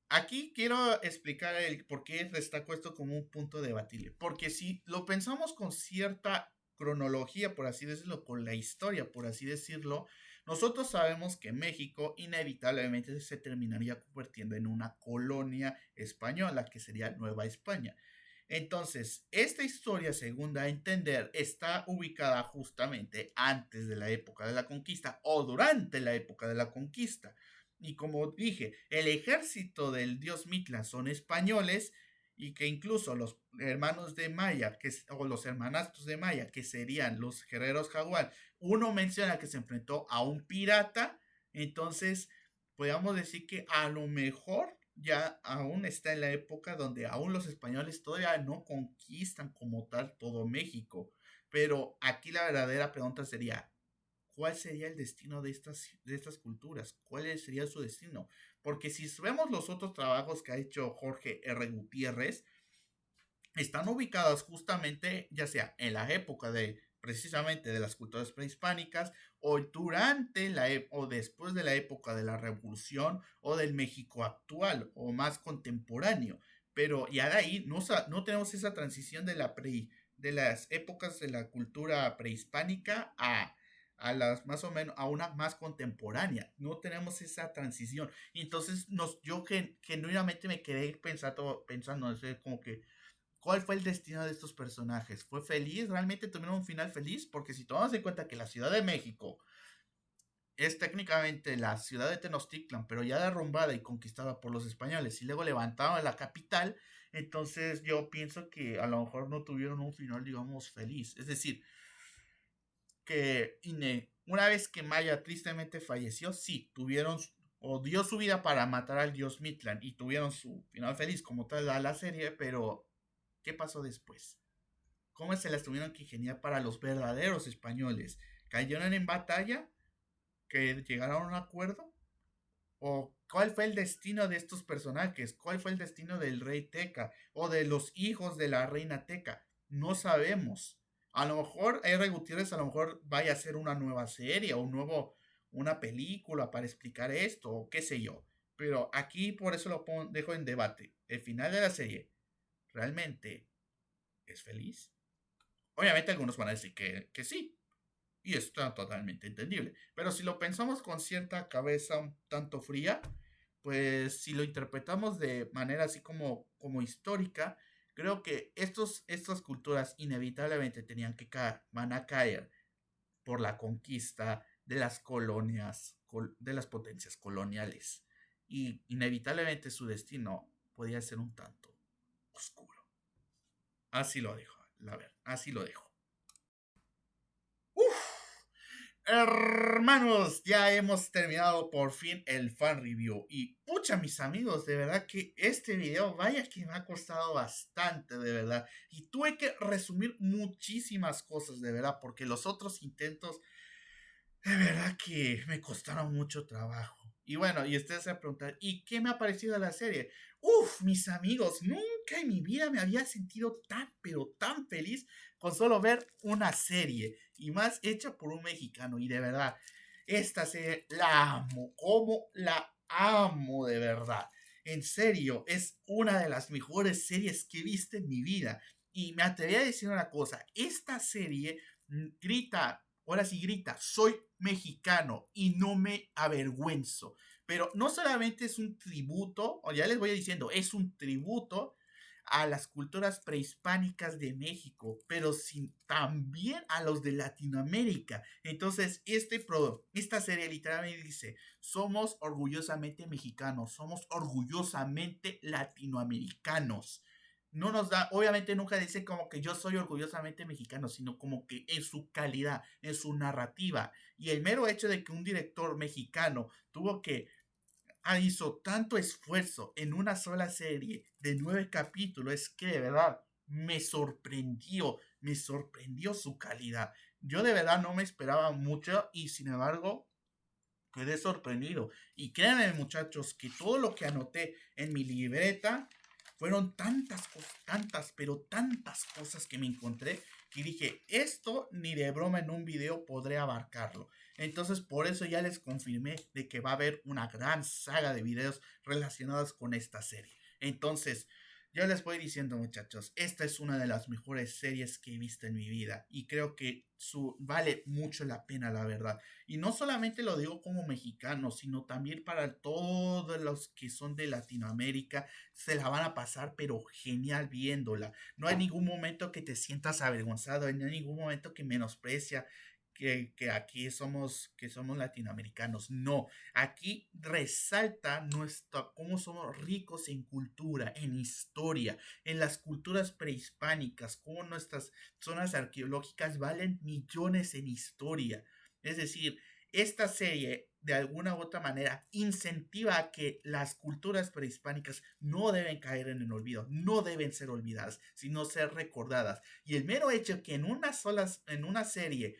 Aquí quiero explicar el por qué destaco esto como un punto debatible. Porque si lo pensamos con cierta cronología, por así decirlo, con la historia, por así decirlo, nosotros sabemos que México inevitablemente se terminaría convirtiendo en una colonia española, que sería Nueva España. Entonces, esta historia, según da a entender, está ubicada justamente antes de la época de la conquista o durante la época de la conquista. Y como dije, el ejército del dios Mitla son españoles y que incluso los hermanos de Maya, o los hermanastros de Maya, que serían los guerreros jaguar, uno menciona que se enfrentó a un pirata, entonces podríamos decir que a lo mejor ya aún está en la época donde aún los españoles todavía no conquistan como tal todo México. Pero aquí la verdadera pregunta sería, ¿cuál sería el destino de estas culturas? ¿Cuál sería su destino? Porque si vemos los otros trabajos que ha hecho Jorge R. Gutiérrez, están ubicadas justamente ya sea en la época de precisamente de las culturas prehispánicas o durante o después de la época de la revolución o del México actual o más contemporáneo, pero ya de ahí no tenemos esa transición de las épocas de la cultura prehispánica a las más o menos a una más contemporánea. No tenemos esa transición. Y entonces yo genuinamente me quedé pensando, es como que ¿cuál fue el destino de estos personajes? ¿Fue feliz? ¿Realmente tuvieron un final feliz? Porque si tomamos en cuenta que la Ciudad de México es técnicamente la ciudad de Tenochtitlan, pero ya derrumbada y conquistada por los españoles y luego levantada la capital, entonces yo pienso que a lo mejor no tuvieron un final, digamos, feliz. Es decir, que una vez que Maya tristemente falleció, sí, tuvieron o dio su vida para matar al dios Mitlan y tuvieron su final feliz como tal la serie, pero ¿qué pasó después? ¿Cómo se las tuvieron que ingeniar para los verdaderos españoles? ¿Cayeron en batalla? ¿Que llegaron a un acuerdo? ¿O cuál fue el destino de estos personajes? ¿Cuál fue el destino del rey Teca? ¿O de los hijos de la reina Teca? No sabemos. A lo mejor R. Gutiérrez a lo mejor vaya a hacer una nueva serie o una película para explicar esto o qué sé yo. Pero aquí por eso dejo en debate. ¿El final de la serie realmente es feliz? Obviamente algunos van a decir que sí, y está totalmente entendible. Pero si lo pensamos con cierta cabeza un tanto fría, pues si lo interpretamos de manera así como histórica, creo que estas culturas inevitablemente van a caer por la conquista de las colonias, de las potencias coloniales. Y inevitablemente su destino podía ser un tanto oscuro. Así lo dejo, la verdad, así lo dejo. Uf, hermanos, ya hemos terminado por fin el fan review. Y pucha, mis amigos, de verdad que este video, vaya que me ha costado bastante, de verdad. Y tuve que resumir muchísimas cosas, de verdad, porque los otros intentos, de verdad que me costaron mucho trabajo. Y bueno, y ustedes se van a preguntar, ¿y qué me ha parecido la serie? Uf, mis amigos, nunca en mi vida me había sentido tan, pero tan feliz con solo ver una serie, y más hecha por un mexicano, y de verdad, esta serie la amo, como la amo de verdad. En serio, es una de las mejores series que he visto en mi vida. Y me atreví a decir una cosa, esta serie grita, ahora sí grita, soy mexicano y no me avergüenzo. Pero no solamente es un tributo, o ya les voy diciendo, es un tributo a las culturas prehispánicas de México, pero sin, también a los de Latinoamérica. Entonces, esta serie literalmente dice, somos orgullosamente mexicanos, somos orgullosamente latinoamericanos. No nos da, obviamente nunca dice como que yo soy orgullosamente mexicano, sino como que en su calidad, en su narrativa. Y el mero hecho de que un director mexicano tuvo que hizo tanto esfuerzo en una sola serie de 9 capítulos, es que de verdad me sorprendió su calidad. Yo de verdad no me esperaba mucho y sin embargo quedé sorprendido. Y créanme muchachos que todo lo que anoté en mi libreta fueron tantas cosas, tantas, pero tantas cosas que me encontré que dije, esto ni de broma en un video podré abarcarlo. Entonces por eso ya les confirmé de que va a haber una gran saga de videos relacionados con esta serie. Entonces, yo les voy diciendo muchachos, esta es una de las mejores series que he visto en mi vida y creo que vale mucho la pena la verdad. Y no solamente lo digo como mexicano, sino también para todos los que son de Latinoamérica, se la van a pasar, pero genial viéndola. No hay ningún momento que te sientas avergonzado, no hay ningún momento que menosprecia. Que aquí que somos latinoamericanos. No, aquí resalta cómo somos ricos en cultura, en historia, en las culturas prehispánicas, cómo nuestras zonas arqueológicas valen millones en historia. Es decir, esta serie de alguna u otra manera incentiva a que las culturas prehispánicas no deben caer en el olvido, no deben ser olvidadas, sino ser recordadas. Y el mero hecho que en una serie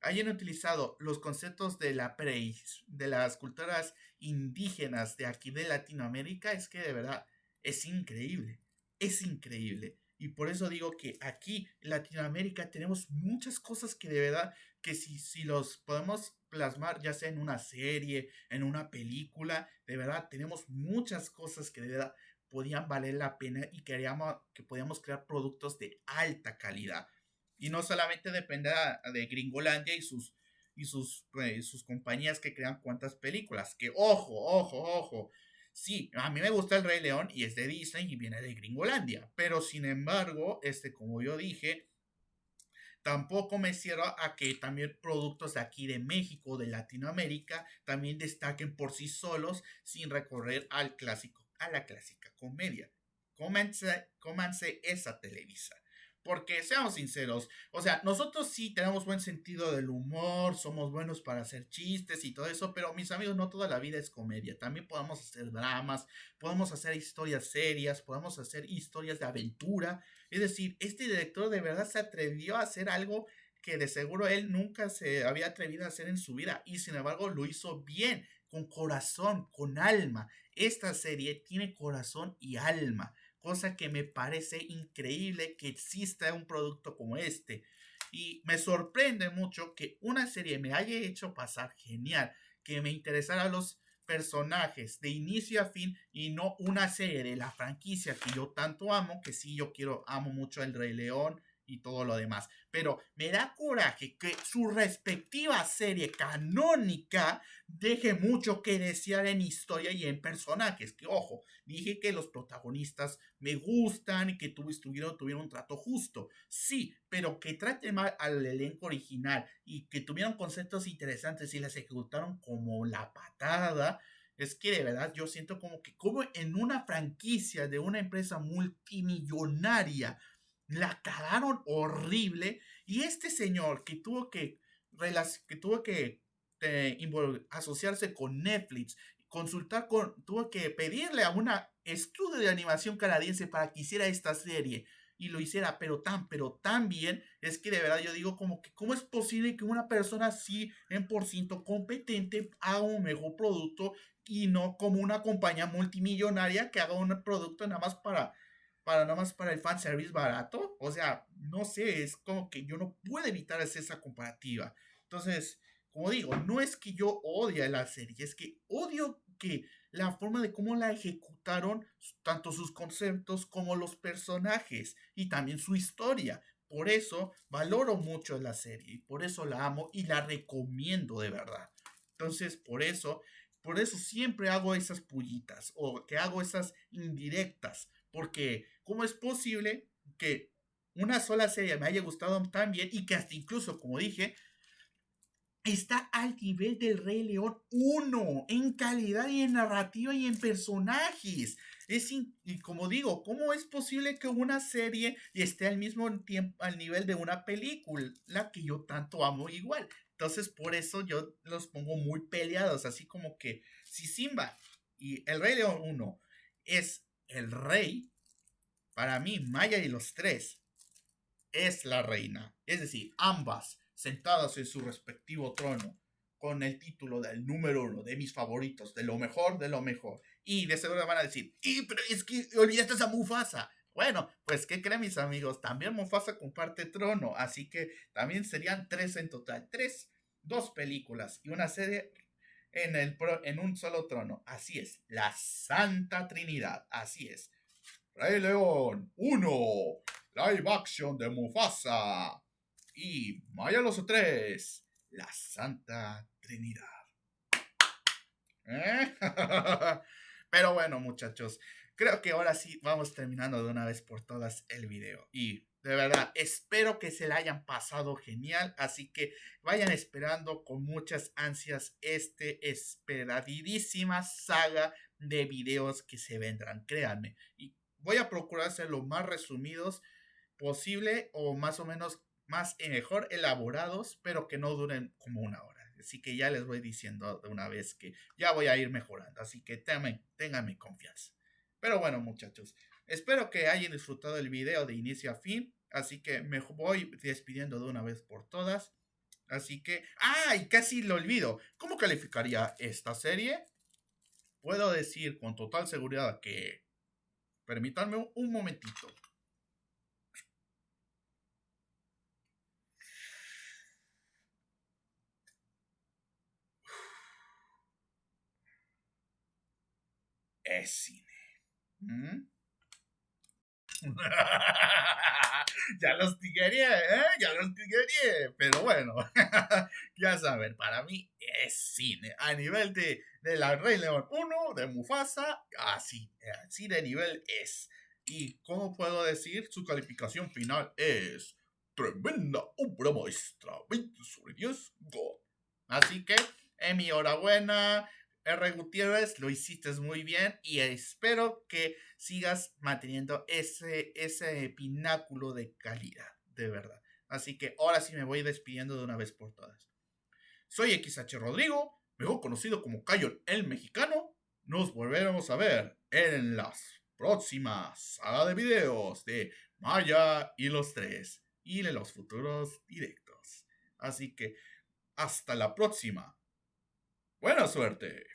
hayan utilizado los conceptos de las culturas indígenas de aquí de Latinoamérica es que de verdad es increíble, es increíble. Y por eso digo que aquí en Latinoamérica tenemos muchas cosas que de verdad, que si los podemos plasmar, ya sea en una serie, en una película, de verdad tenemos muchas cosas que de verdad podían valer la pena y que podíamos crear productos de alta calidad. Y no solamente depender de Gringolandia sus compañías que crean cuantas películas. Que ojo, ojo, ojo. Sí, a mí me gusta El Rey León y es de Disney y viene de Gringolandia. Pero sin embargo, como yo dije, tampoco me cierro a que también productos de aquí de México, de Latinoamérica, también destaquen por sí solos sin recorrer a la clásica comedia. Cómanse esa Televisa. Porque seamos sinceros, o sea, nosotros sí tenemos buen sentido del humor, somos buenos para hacer chistes y todo eso, pero mis amigos, no toda la vida es comedia. También podemos hacer dramas, podemos hacer historias serias, podemos hacer historias de aventura. Es decir, este director de verdad se atrevió a hacer algo que de seguro él nunca se había atrevido a hacer en su vida y sin embargo lo hizo bien, con corazón, con alma. Esta serie tiene corazón y alma, cosa que me parece increíble que exista un producto como este. Y me sorprende mucho que una serie me haya hecho pasar genial, que me interesara los personajes de inicio a fin y no una serie de la franquicia que yo tanto amo, que sí amo mucho el Rey León y todo lo demás. Pero me da coraje que su respectiva serie canónica deje mucho que desear en historia y en personajes. Que ojo, dije que los protagonistas me gustan y que tuvieron un trato justo. Sí, pero que trate mal al elenco original y que tuvieron conceptos interesantes y las ejecutaron como la patada. Es que de verdad yo siento como en una franquicia de una empresa multimillonaria la cagaron horrible y este señor que tuvo que asociarse con Netflix, tuvo que pedirle a una estudio de animación canadiense para que hiciera esta serie y lo hiciera, pero tan bien, es que de verdad yo digo como que, ¿cómo es posible que una persona así, en por ciento competente, haga un mejor producto y no como una compañía multimillonaria que haga un producto nada más nada más para el fanservice barato. O sea, no sé, es como que yo no puedo evitar hacer esa comparativa. Entonces, como digo, no es que yo odie la serie, es que odio que la forma de cómo la ejecutaron, tanto sus conceptos como los personajes y también su historia. Por eso valoro mucho la serie y por eso la amo y la recomiendo de verdad. Entonces, por eso siempre hago esas pullitas o que hago esas indirectas, porque ¿cómo es posible que una sola serie me haya gustado tan bien y que hasta incluso, como dije, está al nivel del Rey León 1 en calidad y en narrativa y en personajes? Y como digo, ¿cómo es posible que una serie esté al mismo tiempo al nivel de una película que yo tanto amo igual? Entonces, por eso yo los pongo muy peleados, así como que si Simba y el Rey León 1 es el rey, para mí Maya y los tres es la reina. Es decir, ambas sentadas en su respectivo trono, con el título del número uno, de mis favoritos, de lo mejor, de lo mejor. Y de seguro van a decir, pero es que olvidaste a Mufasa. Bueno, pues ¿qué creen mis amigos? También Mufasa comparte trono, así que también serían tres en total. Tres, dos películas y una serie en un solo trono. Así es, la Santa Trinidad, así es. Rey León 1, live action de Mufasa. Y Maya los 3, la Santa Trinidad. ¿Eh? Pero bueno, muchachos, creo que ahora sí vamos terminando de una vez por todas el video. Y de verdad, espero que se la hayan pasado genial. Así que vayan esperando con muchas ansias esperadísima saga de videos que se vendrán, créanme. Y voy a procurar ser lo más resumidos posible o más o menos más y mejor elaborados, pero que no duren como una hora. Así que ya les voy diciendo de una vez que ya voy a ir mejorando. Así que ténganme confianza. Pero bueno, muchachos, espero que hayan disfrutado el video de inicio a fin. Así que me voy despidiendo de una vez por todas. Así que, y casi lo olvido. ¿Cómo calificaría esta serie? Puedo decir con total seguridad que, permítanme un momentito. Es cine. ¿Mm? Ya los tiguería, ¿eh? Ya los tiguería. Pero bueno, ya saben, para mí es cine. A nivel de la Rey León 1, de Mufasa, así de nivel es. ¿Y cómo puedo decir? Su calificación final es tremenda obra maestra. 20/10 God. Así que, mi enhorabuena. R. Gutiérrez, lo hiciste muy bien y espero que sigas manteniendo ese pináculo de calidad, de verdad. Así que ahora sí me voy despidiendo de una vez por todas. Soy XH Rodrigo, mejor conocido como Cayon el Mexicano. Nos volveremos a ver en las próximas saga de videos de Maya y los tres y de los futuros directos. Así que hasta la próxima. Buena suerte.